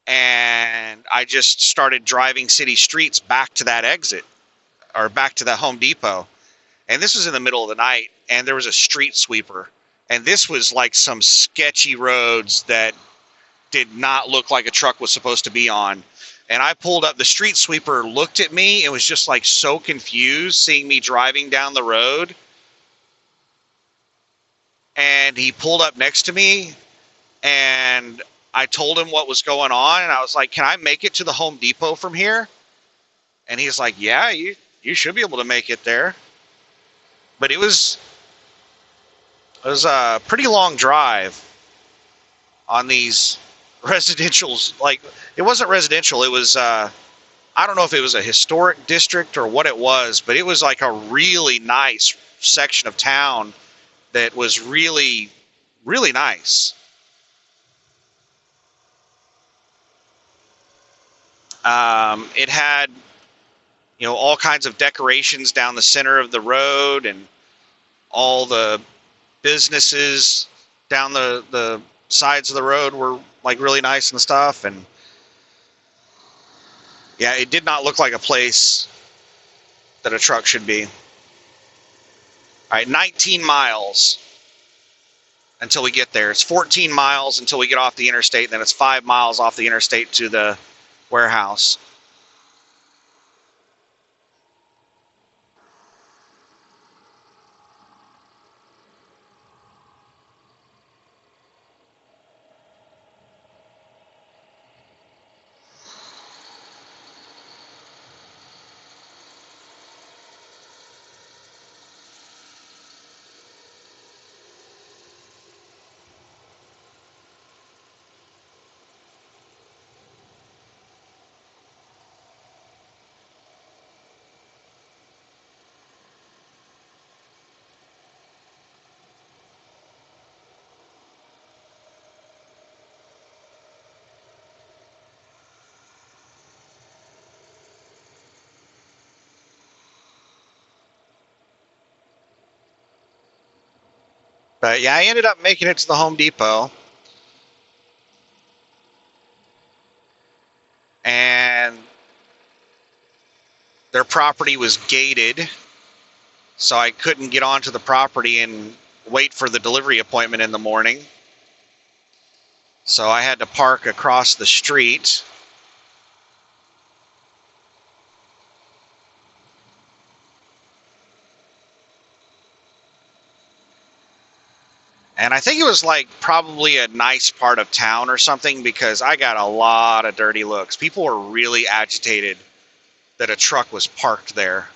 and I just started driving city streets back to that exit, or back to the Home Depot. And this was in the middle of the night, and there was a street sweeper. And this was like some sketchy roads that did not look like a truck was supposed to be on. And I pulled up, the street sweeper looked at me and was just like so confused seeing me driving down the road. And he pulled up next to me, and I told him what was going on. And I was like, can I make it to the Home Depot from here? And he's like, yeah, you should be able to make it there. But it was a pretty long drive on these residentials. Like, it wasn't residential. It was, I don't know if it was a historic district or what it was, but it was like a really nice section of town that was really, really nice. It had, all kinds of decorations down the center of the road, and all the businesses down the sides of the road were like really nice and stuff. And yeah, it did not look like a place that a truck should be. All right, 19 miles until we get there. It's 14 miles until we get off the interstate, and then it's 5 miles off the interstate to the warehouse. But yeah, I ended up making it to the Home Depot. And their property was gated, so I couldn't get onto the property and wait for the delivery appointment in the morning. So I had to park across the street. And I think it was like probably a nice part of town or something, because I got a lot of dirty looks. People were really agitated that a truck was parked there.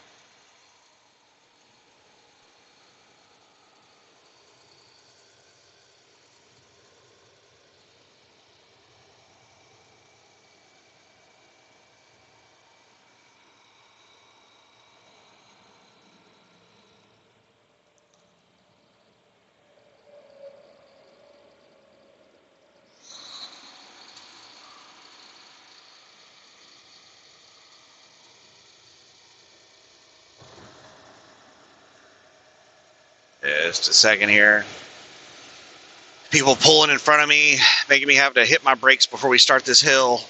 Just a second here. People pulling in front of me, making me have to hit my brakes before we start this hill.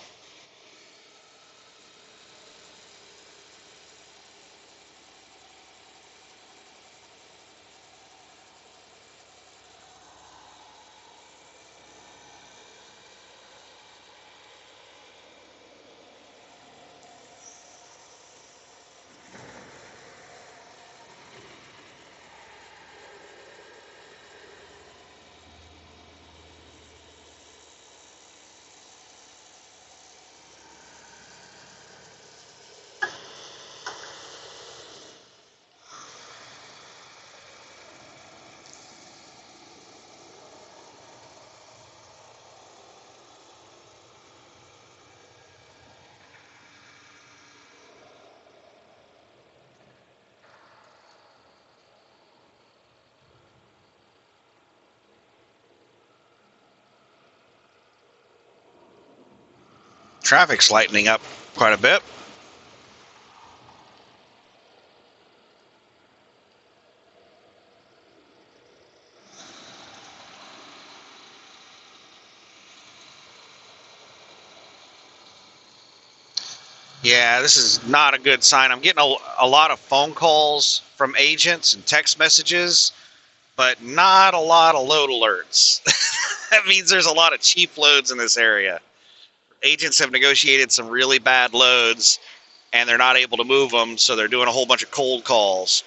Traffic's lightening up quite a bit. Yeah, this is not a good sign. I'm getting a lot of phone calls from agents and text messages, but not a lot of load alerts. That means there's a lot of cheap loads in this area. Agents have negotiated some really bad loads, and they're not able to move them, so they're doing a whole bunch of cold calls.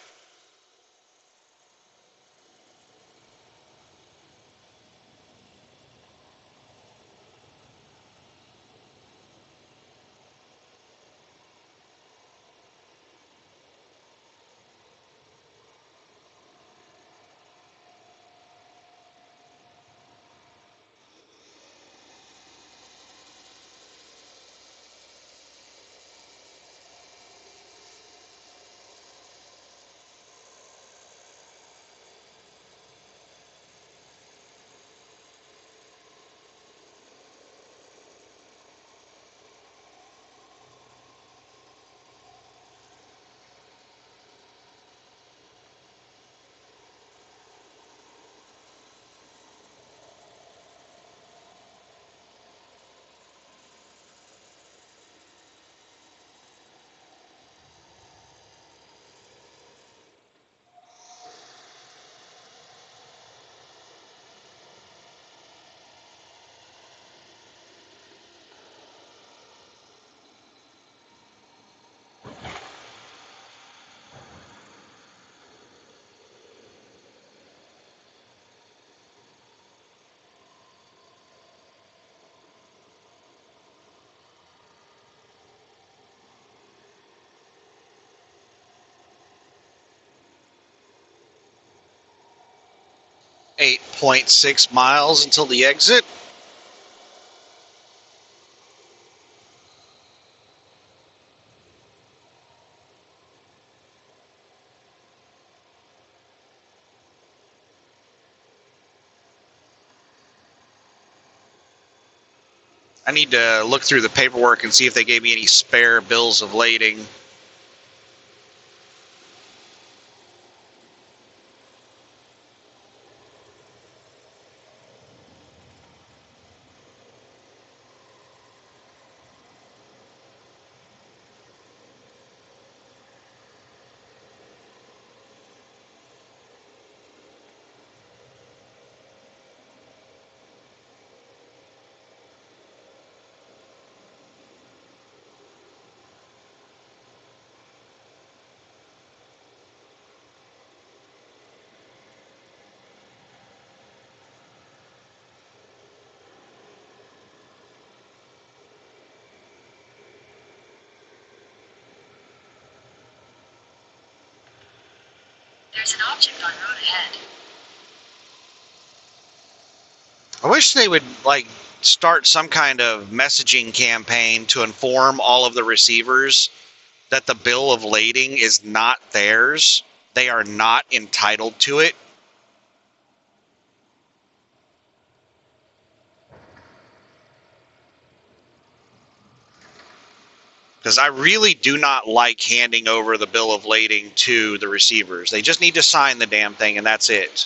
8.6 miles until the exit. I need to look through the paperwork and see if they gave me any spare bills of lading. There's an object on road ahead. I wish they would start some kind of messaging campaign to inform all of the receivers that the bill of lading is not theirs. They are not entitled to it. Because I really do not like handing over the bill of lading to the receivers. They just need to sign the damn thing and that's it.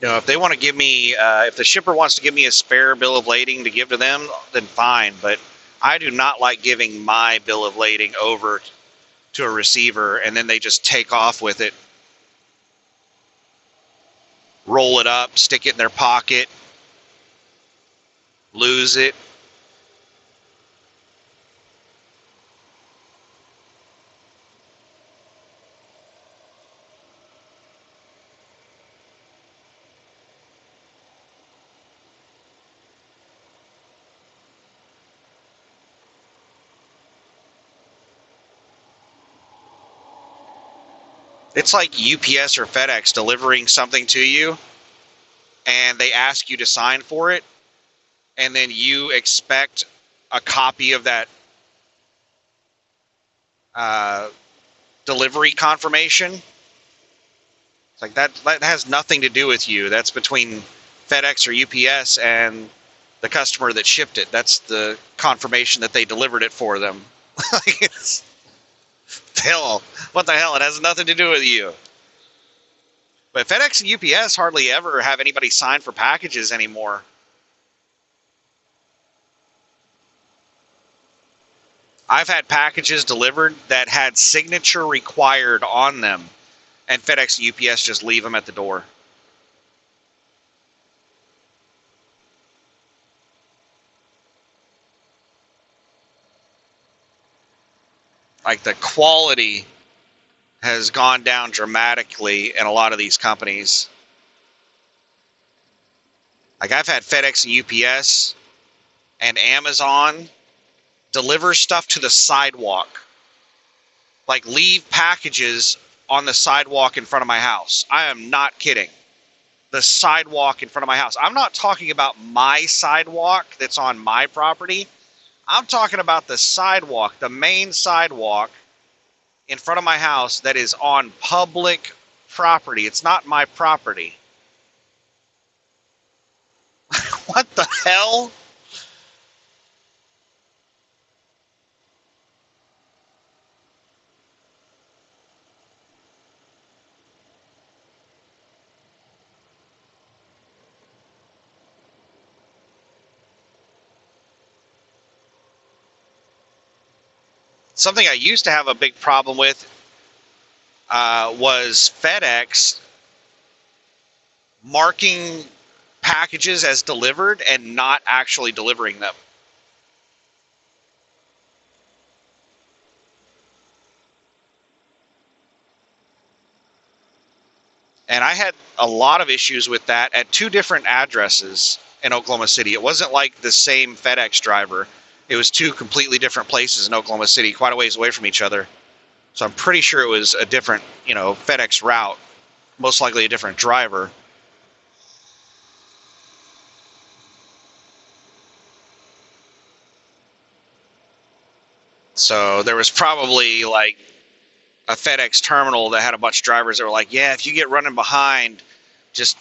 If they want to give me, if the shipper wants to give me a spare bill of lading to give to them, then fine. But I do not like giving my bill of lading over to a receiver and then they just take off with it, roll it up, stick it in their pocket, lose it. It's like UPS or FedEx delivering something to you and they ask you to sign for it and then you expect a copy of that delivery confirmation. It's like that has nothing to do with you. That's between FedEx or UPS and the customer that shipped it. That's the confirmation that they delivered it for them. What the hell? It has nothing to do with you. But FedEx and UPS hardly ever have anybody sign for packages anymore. I've had packages delivered that had signature required on them, and FedEx and UPS just leave them at the door. Like the quality has gone down dramatically in a lot of these companies. Like I've had FedEx and UPS and Amazon deliver stuff to the sidewalk. Like leave packages on the sidewalk in front of my house. I am not kidding. The sidewalk in front of my house. I'm not talking about my sidewalk that's on my property. I'm talking about the sidewalk, the main sidewalk in front of my house that is on public property. It's not my property. What the hell? Something I used to have a big problem with was FedEx marking packages as delivered and not actually delivering them. And I had a lot of issues with that at two different addresses in Oklahoma City. It wasn't like the same FedEx driver. It was two completely different places in Oklahoma City, quite a ways away from each other. So I'm pretty sure it was a different, FedEx route. most likely a different driver. So there was probably like a FedEx terminal that had a bunch of drivers that were like, yeah, if you get running behind, just,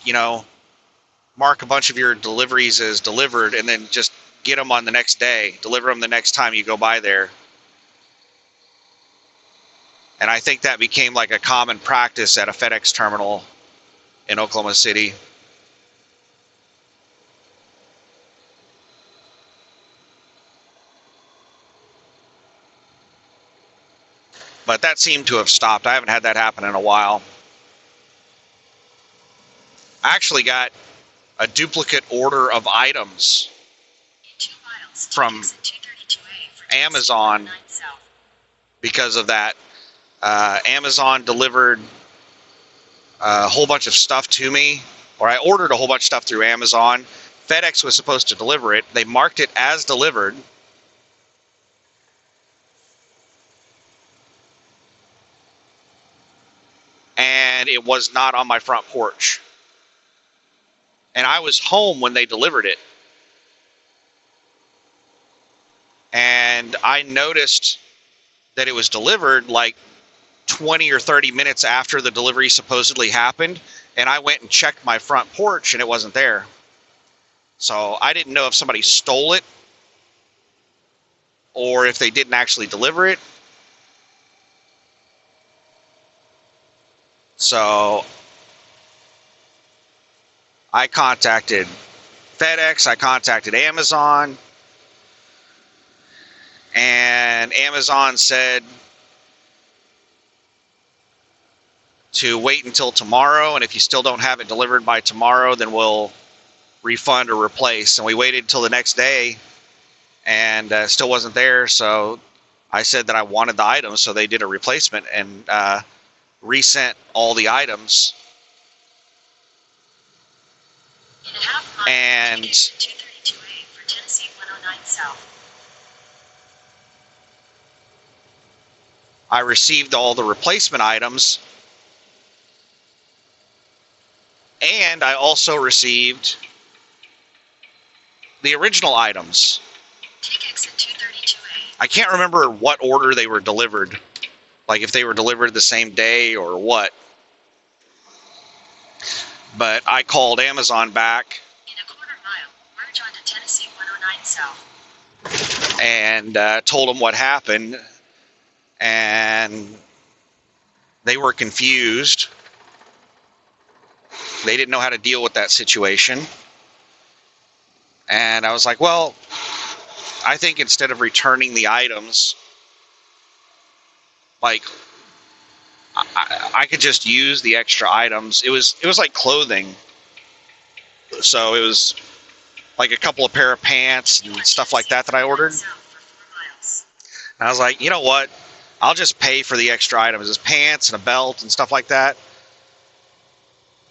mark a bunch of your deliveries as delivered and then just get them on the next day, deliver them the next time you go by there. And I think that became like a common practice at a FedEx terminal in Oklahoma City. But that seemed to have stopped. I haven't had that happen in a while. I actually got a duplicate order of items from Amazon because of that. Amazon delivered a whole bunch of stuff to me, or I ordered a whole bunch of stuff through Amazon. FedEx was supposed to deliver it. They marked it as delivered. And it was not on my front porch. And I was home when they delivered it. And I noticed that it was delivered like 20 or 30 minutes after the delivery supposedly happened. And I went and checked my front porch and it wasn't there. So I didn't know if somebody stole it or if they didn't actually deliver it. So I contacted FedEx, I contacted Amazon, and Amazon said to wait until tomorrow, and if you still don't have it delivered by tomorrow, then we'll refund or replace. And we waited until the next day, and still wasn't there, so I said that I wanted the items, so they did a replacement and resent all the items. And 232A for Tennessee 109 South. I received all the replacement items, and I also received the original items. Take exit 232A. I can't remember what order they were delivered, like if they were delivered the same day or what. But I called Amazon back. In a quarter mile, merge onto Tennessee 109 South. And told them what happened. And they were confused. They didn't know how to deal with that situation. And I was like, well, I think instead of returning the items, like, I could just use the extra items. It was like clothing. So it was like a couple of pair of pants and stuff like that I ordered. And I was like, you know what? I'll just pay for the extra items. It's pants and a belt and stuff like that.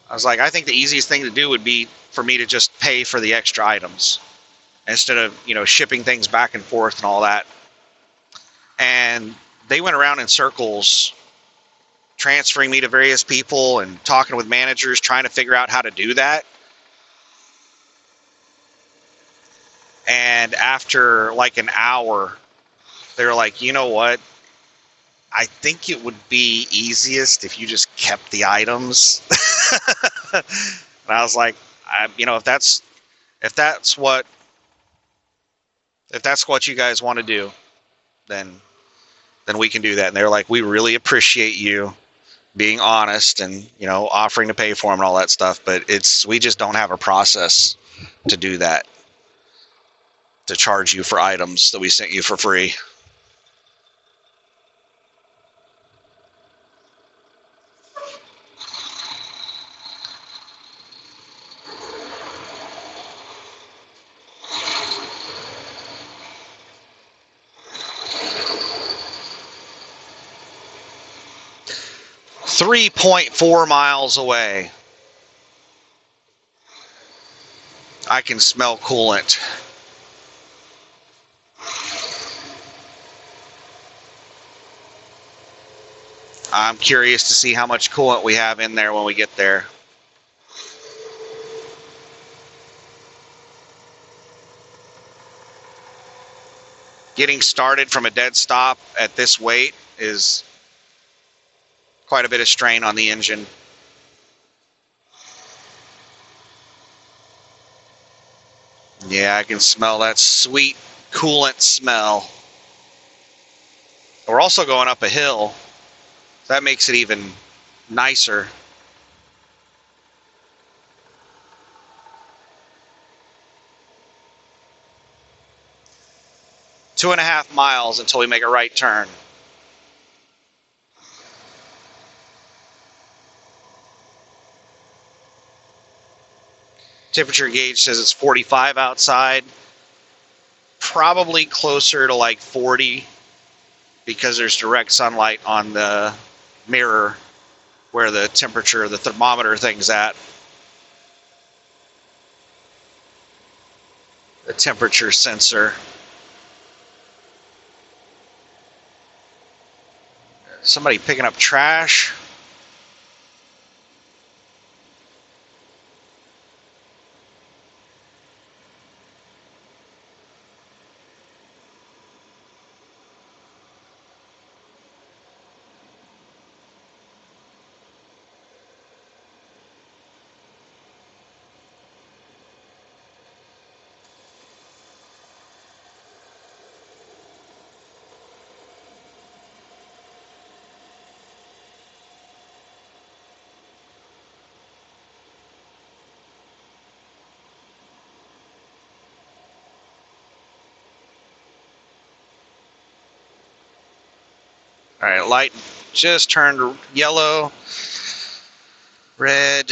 I was like, I think the easiest thing to do would be for me to just pay for the extra items instead of, shipping things back and forth and all that. And they went around in circles transferring me to various people and talking with managers, trying to figure out how to do that. And after like an hour, they were like, you know what? I think it would be easiest if you just kept the items. And I was like, if that's what you guys want to do, then we can do that. And they're like, we really appreciate you being honest and, offering to pay for them and all that stuff. But we just don't have a process to do that, to charge you for items that we sent you for free. .4 miles away, I can smell coolant. I'm curious to see how much coolant we have in there when we get there. Getting started from a dead stop at this weight is quite a bit of strain on the engine. Yeah, I can smell that sweet coolant smell. We're also going up a hill. That makes it even nicer. Two and a half miles until we make a right turn. Temperature gauge says it's 45 outside. Probably closer to like 40 because there's direct sunlight on the mirror where the temperature, the thermometer thing's at. The temperature sensor. Somebody picking up trash. All right, light just turned yellow, red,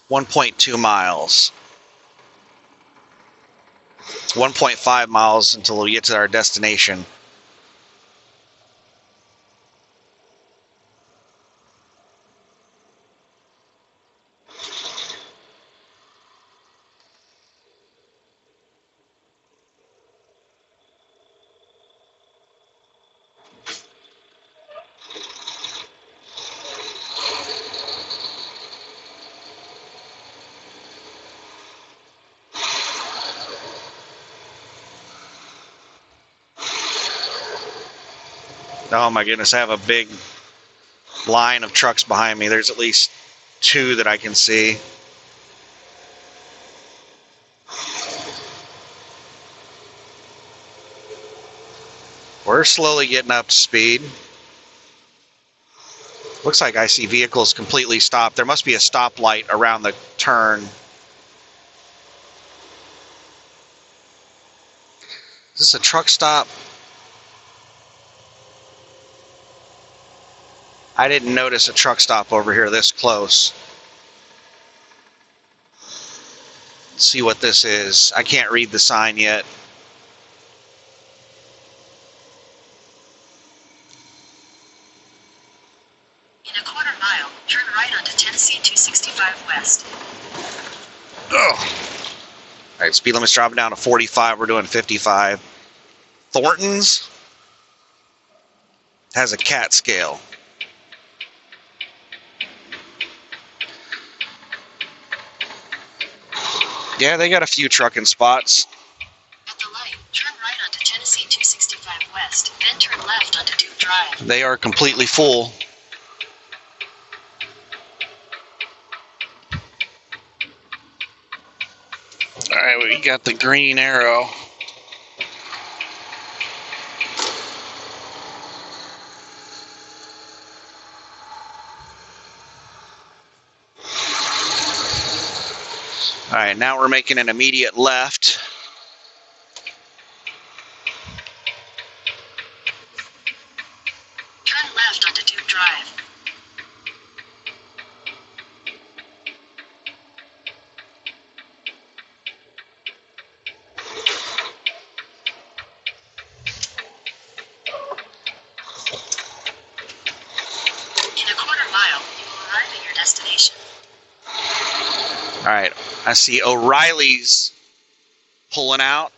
1.2 miles. 1.5 miles until we get to our destination. Oh my goodness, I have a big line of trucks behind me. There's at least two that I can see. We're slowly getting up to speed. Looks like I see vehicles completely stopped. There must be a stoplight around the turn. Is this a truck stop? I didn't notice a truck stop over here this close. Let's see what this is. I can't read the sign yet. In a quarter mile, turn right onto Tennessee 265 West. Oh. All right, speed limit's dropping down to 45. We're doing 55. Thornton's has a cat scale. Yeah, they got a few trucking spots. At the light, turn right onto Tennessee 265 West, then turn left onto Duke Drive. They are completely full. All right, we got the green arrow. All right, now we're making an immediate left. Turn left onto Duke Drive. In a quarter mile, you will arrive at your destination. All right, I see O'Reilly's pulling out.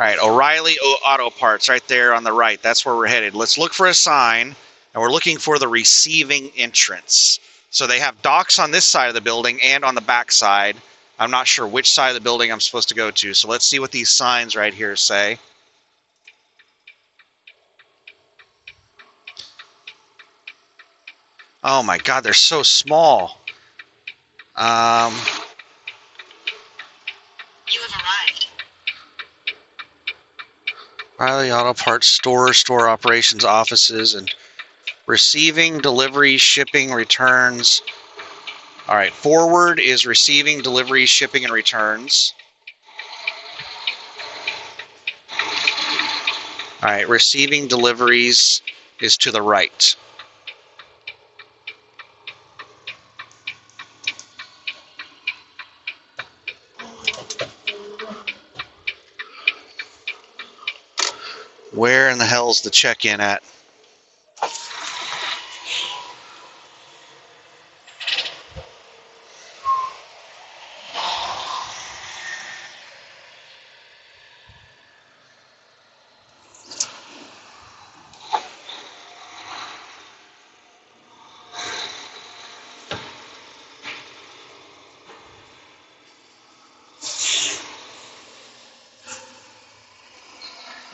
All right, O'Reilly Auto Parts right there on the right. That's where we're headed. Let's look for a sign, and we're looking for the receiving entrance. So they have docks on this side of the building and on the back side. I'm not sure which side of the building I'm supposed to go to. So let's see what these signs right here say. Oh my God, they're so small. You have arrived. O'Reilly Auto Parts store, store operations offices, and receiving, delivery, shipping, returns. All right, forward is receiving, delivery, shipping, and returns. All right, receiving deliveries is to the right. Where in the hell's the check-in at?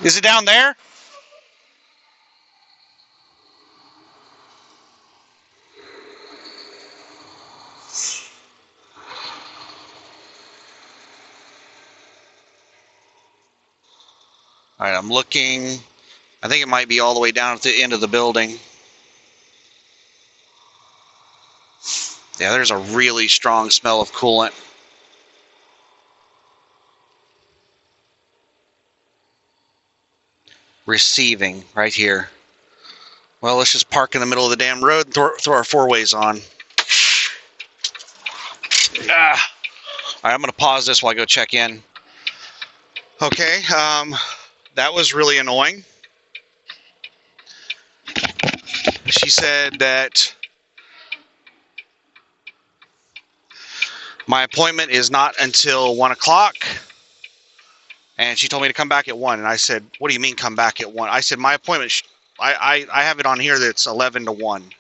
Is it down there? All right, I'm looking. I think it might be all the way down at the end of the building. Yeah, there's a really strong smell of coolant. Receiving right here. Well, let's just park in the middle of the damn road and throw our four-ways on. All right, I'm going to pause this while I go check in. Okay, that was really annoying. She said that my appointment is not until 1 o'clock. And she told me to come back at 1. And I said, what do you mean come back at 1? I said, my appointment, I have it on here that it's 11 to 1.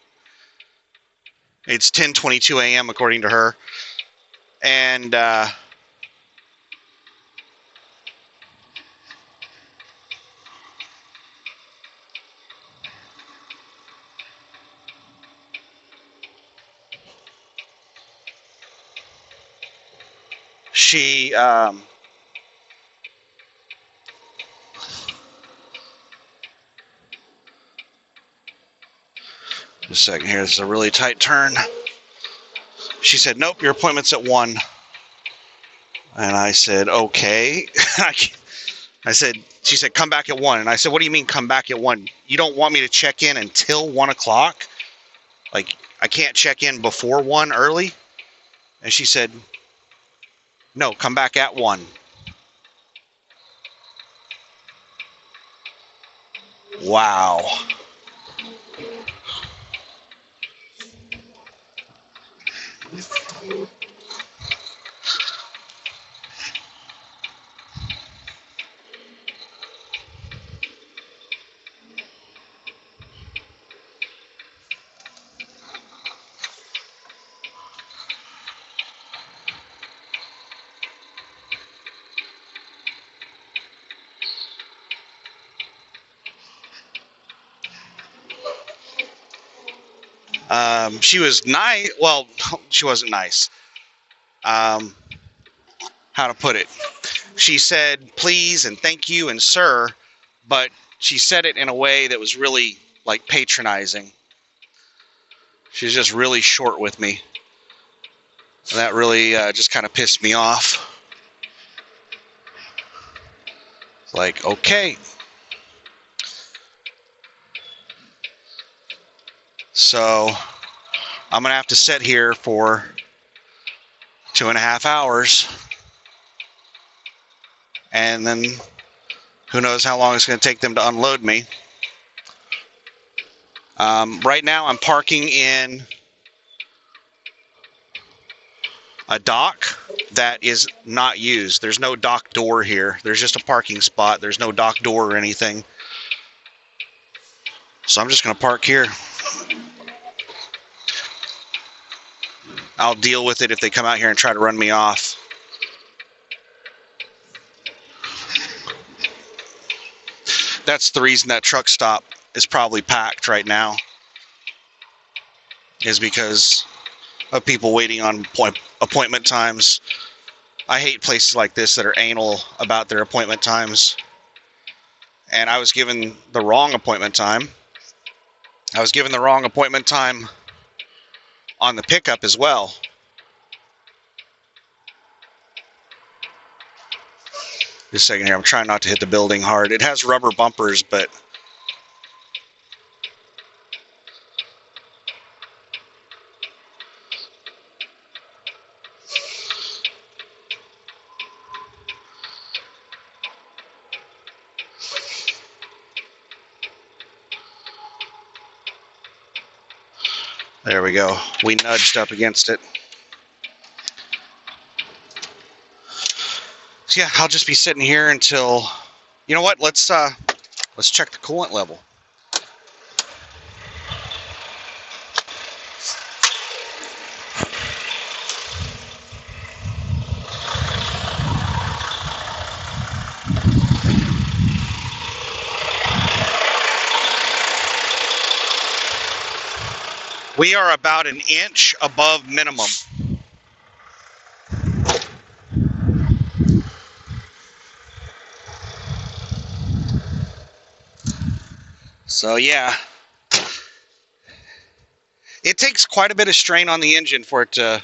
It's 10:22 a.m. according to her. And she just a second here, this is a really tight turn. She said, nope, your appointment's at 1. And I said, okay. She said, come back at 1. And I said, what do you mean come back at 1? You don't want me to check in until 1 o'clock? Like, I can't check in before 1 early? And she said, no, come back at 1. Wow. She was nice. Well, she wasn't nice. How to put it? She said, please and thank you and sir, but she said it in a way that was really like patronizing. She was just really short with me. And that really just kind of pissed me off. Like, okay. So I'm going to have to sit here for 2.5 hours. And then who knows how long it's going to take them to unload me. Right now I'm parking in a dock that is not used. There's no dock door here. There's just a parking spot. There's no dock door or anything. So I'm just going to park here. I'll deal with it if they come out here and try to run me off. That's the reason that truck stop is probably packed right now, is because of people waiting on appointment times. I hate places like this that are anal about their appointment times. And I was given the wrong appointment time. I was given the wrong appointment time on the pickup as well. Just a second here. I'm trying not to hit the building hard. It has rubber bumpers, but there we go. We nudged up against it. So yeah, I'll just be sitting here until, you know what? Let's check the coolant level. We are about an inch above minimum. So yeah, it takes quite a bit of strain on the engine for it to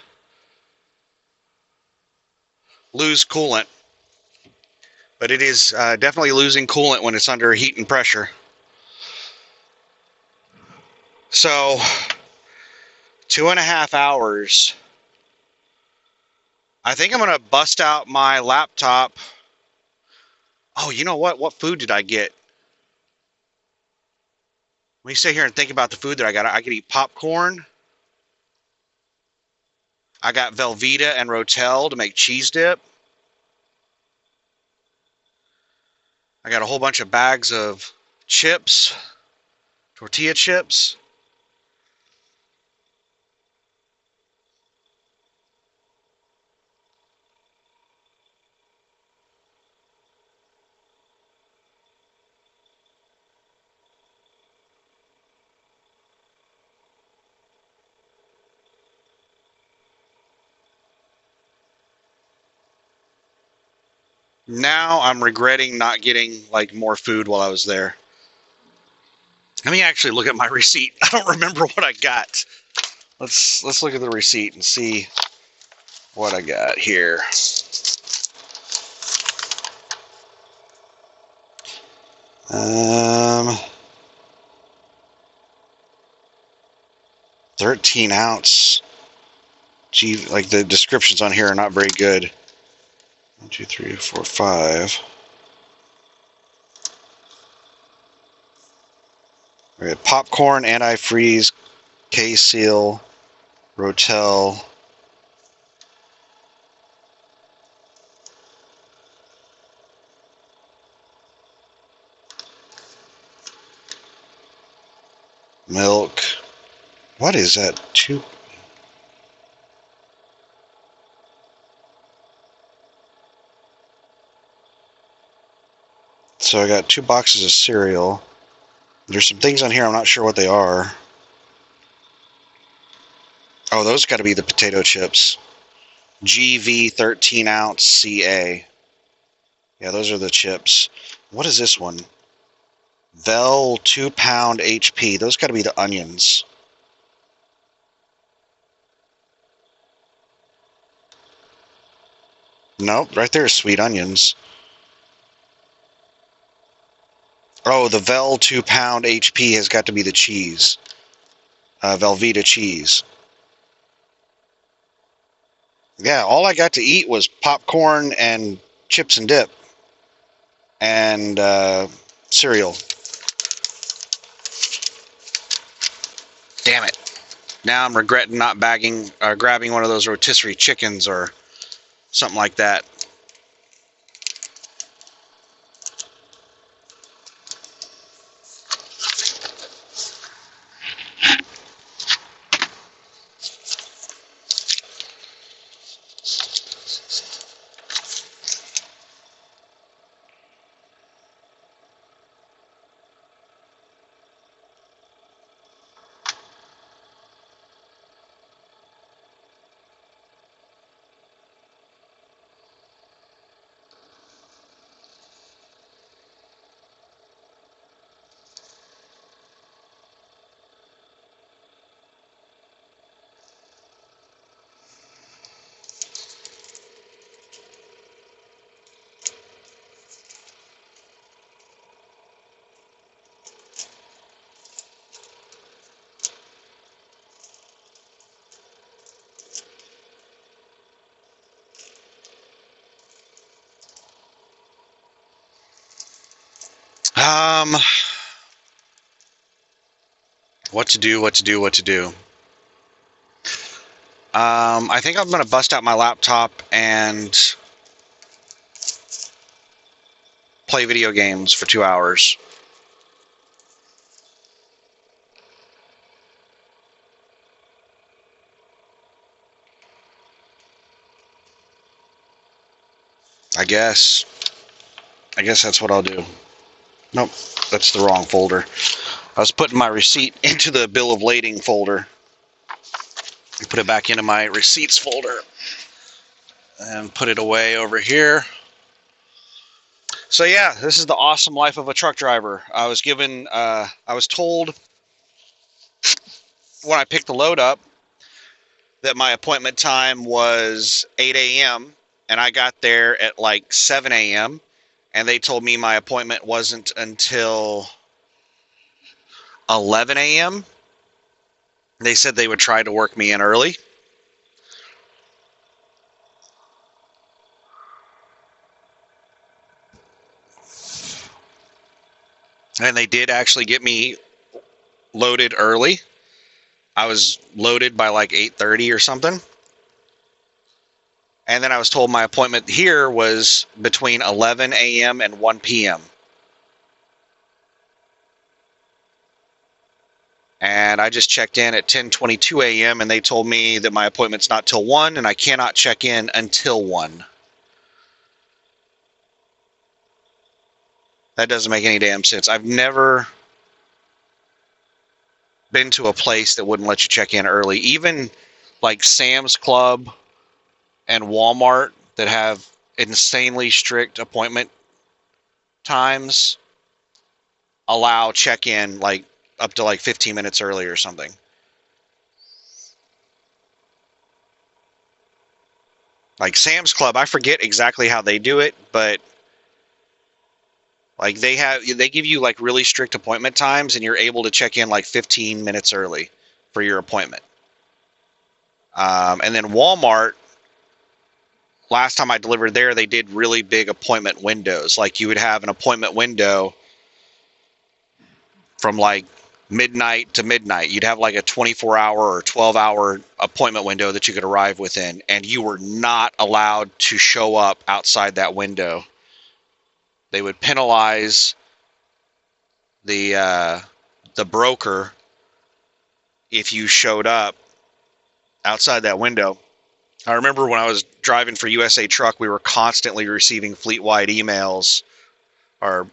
lose coolant, but it is definitely losing coolant when it's under heat and pressure. So 2.5 hours. I think I'm gonna bust out my laptop. Oh, you know what? What food did I get? When you sit here and think about the food that I could eat popcorn. I got Velveeta and Rotel to make cheese dip. I got a whole bunch of bags of chips, tortilla chips. Now I'm regretting not getting like more food while I was there. Let me actually look at my receipt. I don't remember what I got. Let's look at the receipt and see what I got here. 13-ounce. Gee, like the descriptions on here are not very good. 1, 2, 3, 4, 5. All right, popcorn, antifreeze, K-Seal, Rotel. Milk. What is that? So I got 2 boxes of cereal. There's some things on here I'm not sure what they are. Oh, those got to be the potato chips. GV 13-ounce CA. Yeah, those are the chips. What is this one? Vel 2-pound HP. Those got to be the onions. Nope, right there is sweet onions. Oh, the Vel 2-pound HP has got to be the cheese. Velveeta cheese. Yeah, all I got to eat was popcorn and chips and dip. And cereal. Damn it. Now I'm regretting not grabbing one of those rotisserie chickens or something like that. Um, what to do? I think I'm gonna bust out my laptop and play video games for 2 hours. I guess. That's what I'll do. Nope, that's the wrong folder. I was putting my receipt into the bill of lading folder. I put it back into my receipts folder and put it away over here. So yeah, this is the awesome life of a truck driver. I was told when I picked the load up that my appointment time was 8 a.m. and I got there at like 7 a.m. and they told me my appointment wasn't until 11 a.m. They said they would try to work me in early. And they did actually get me loaded early. I was loaded by like 8:30 or something. And then I was told my appointment here was between 11 a.m. and 1 p.m. And I just checked in at 10:22 a.m. and they told me that my appointment's not till 1 and I cannot check in until 1. That doesn't make any damn sense. I've never been to a place that wouldn't let you check in early. Even like Sam's Club and Walmart that have insanely strict appointment times allow check-in like up to like 15 minutes early or something. Like Sam's Club, I forget exactly how they do it, but like they give you like really strict appointment times and you're able to check in like 15 minutes early for your appointment. And then Walmart, last time I delivered there, they did really big appointment windows. Like you would have an appointment window from like midnight to midnight. You'd have like a 24-hour or 12-hour appointment window that you could arrive within, and you were not allowed to show up outside that window. They would penalize the broker if you showed up outside that window. I remember when I was driving for USA Truck, we were constantly receiving fleet-wide emails or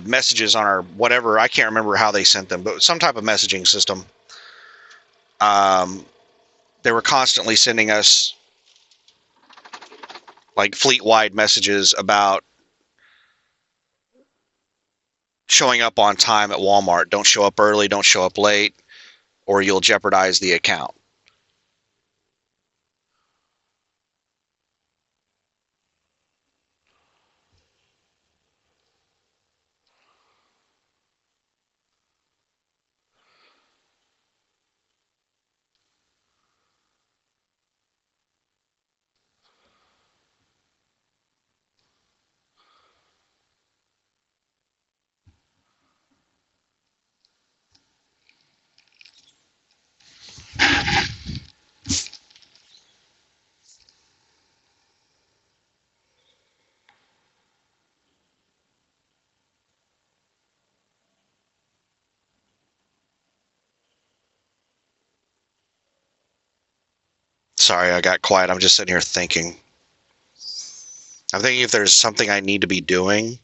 messages on our whatever. I can't remember how they sent them, but some type of messaging system. They were constantly sending us like fleet-wide messages about showing up on time at Walmart. Don't show up early, don't show up late, or you'll jeopardize the account. Sorry, I got quiet. I'm just sitting here thinking. I'm thinking if there's something I need to be doing,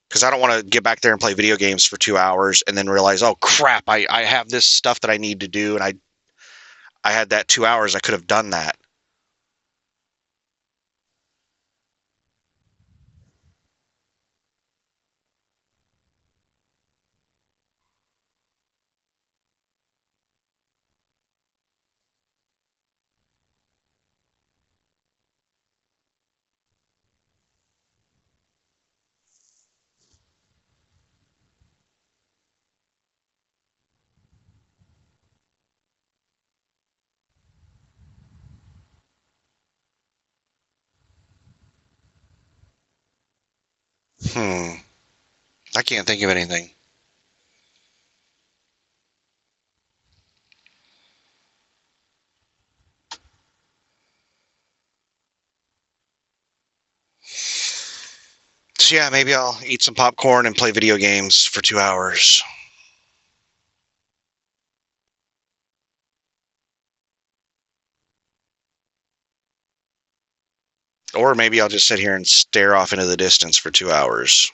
because I don't want to get back there and play video games for 2 hours and then realize, oh crap, I have this stuff that I need to do, and I had that 2 hours. I could have done that. I can't think of anything. So yeah, maybe I'll eat some popcorn and play video games for 2 hours. Or maybe I'll just sit here and stare off into the distance for 2 hours.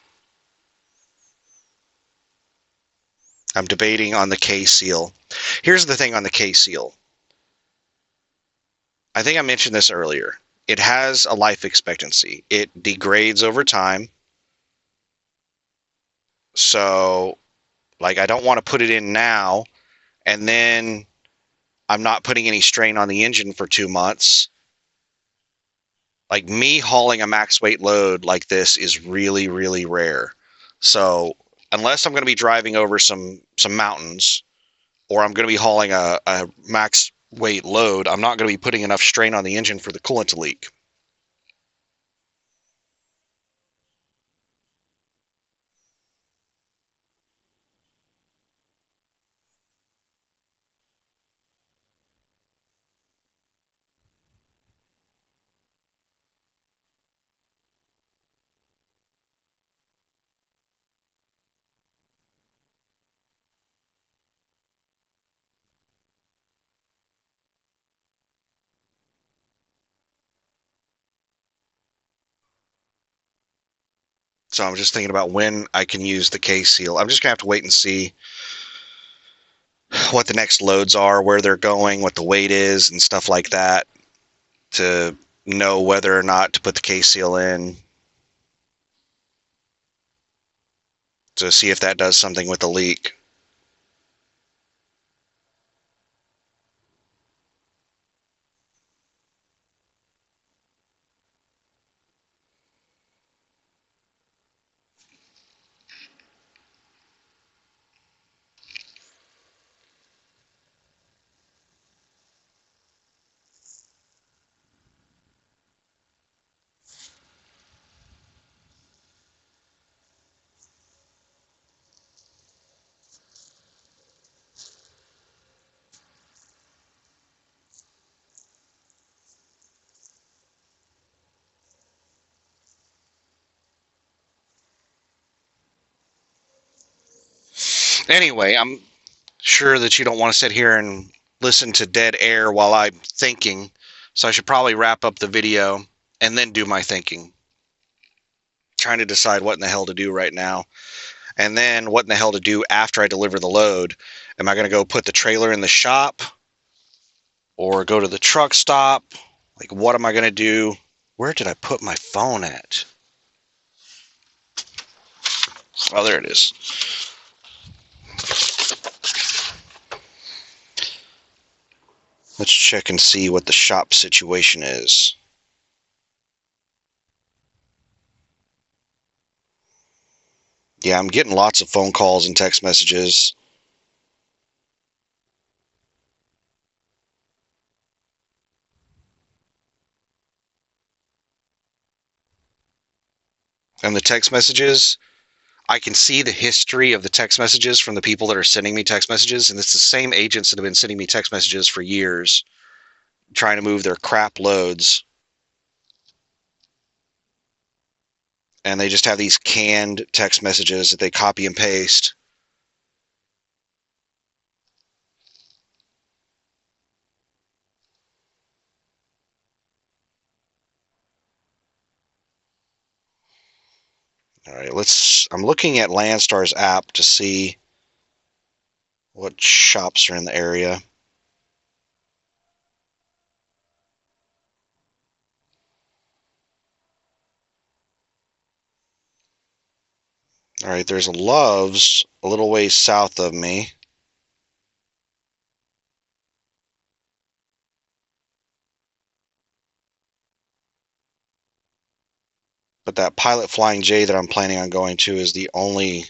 I'm debating on the K seal. Here's the thing on the K seal. I think I mentioned this earlier. It has a life expectancy. It degrades over time. So, like, I don't want to put it in now and then I'm not putting any strain on the engine for 2 months. Like, me hauling a max weight load like this is really, really rare. So, unless I'm going to be driving over some mountains, or I'm going to be hauling a max weight load, I'm not going to be putting enough strain on the engine for the coolant to leak. So I'm just thinking about when I can use the K seal. I'm just going to have to wait and see what the next loads are, where they're going, what the weight is, and stuff like that to know whether or not to put the K seal in, to see if that does something with the leak. Anyway, I'm sure that you don't want to sit here and listen to dead air while I'm thinking, so I should probably wrap up the video and then do my thinking. Trying to decide what in the hell to do right now, and then what in the hell to do after I deliver the load. Am I going to go put the trailer in the shop or go to the truck stop? Like, what am I going to do? Where did I put my phone at? Oh, there it is. Let's check and see what the shop situation is. Yeah, I'm getting lots of phone calls and text messages. And the text messages, I can see the history of the text messages from the people that are sending me text messages, and it's the same agents that have been sending me text messages for years, trying to move their crap loads. And they just have these canned text messages that they copy and paste. All right, I'm looking at Landstar's app to see what shops are in the area. All right, there's a Love's a little ways south of me. But that Pilot Flying J that I'm planning on going to is the only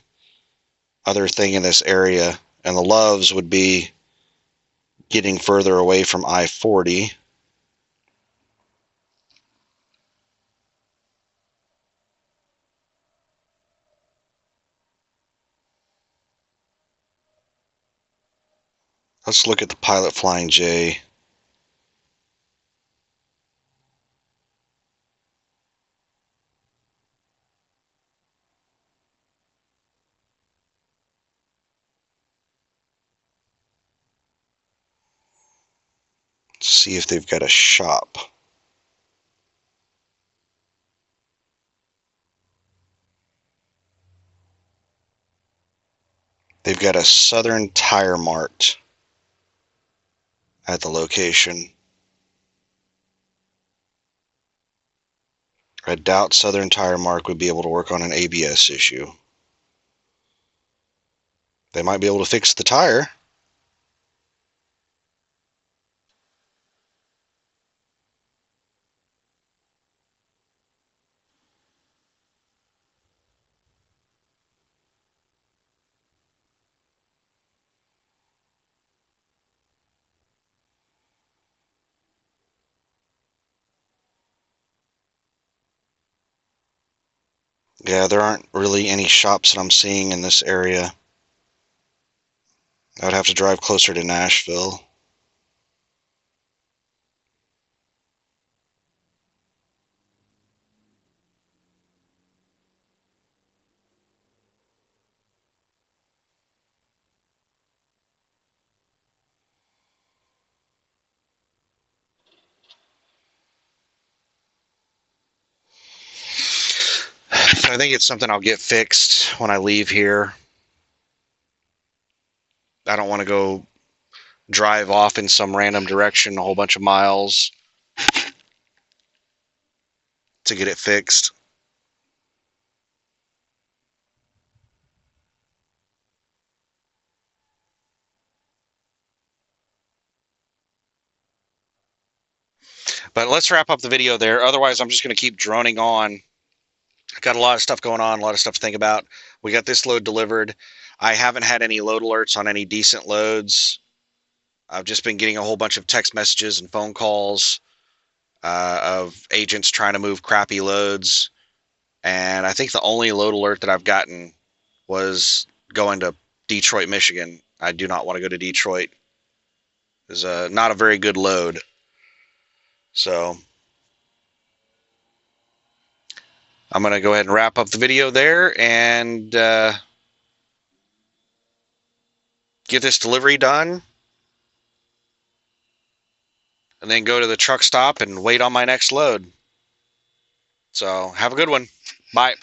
other thing in this area. And the Love's would be getting further away from I-40. Let's look at the Pilot Flying J. See if they've got a shop. They've got a Southern Tire Mart at the location. I doubt Southern Tire Mart would be able to work on an ABS issue. They might be able to fix the tire. Yeah, there aren't really any shops that I'm seeing in this area. I would have to drive closer to Nashville. So I think it's something I'll get fixed when I leave here. I don't want to go drive off in some random direction a whole bunch of miles to get it fixed. But let's wrap up the video there. Otherwise, I'm just going to keep droning on. I've got a lot of stuff going on, a lot of stuff to think about. We got this load delivered. I haven't had any load alerts on any decent loads. I've just been getting a whole bunch of text messages and phone calls of agents trying to move crappy loads. And I think the only load alert that I've gotten was going to Detroit, Michigan. I do not want to go to Detroit. It's not a very good load. So I'm going to go ahead and wrap up the video there and get this delivery done. And then go to the truck stop and wait on my next load. So have a good one. Bye.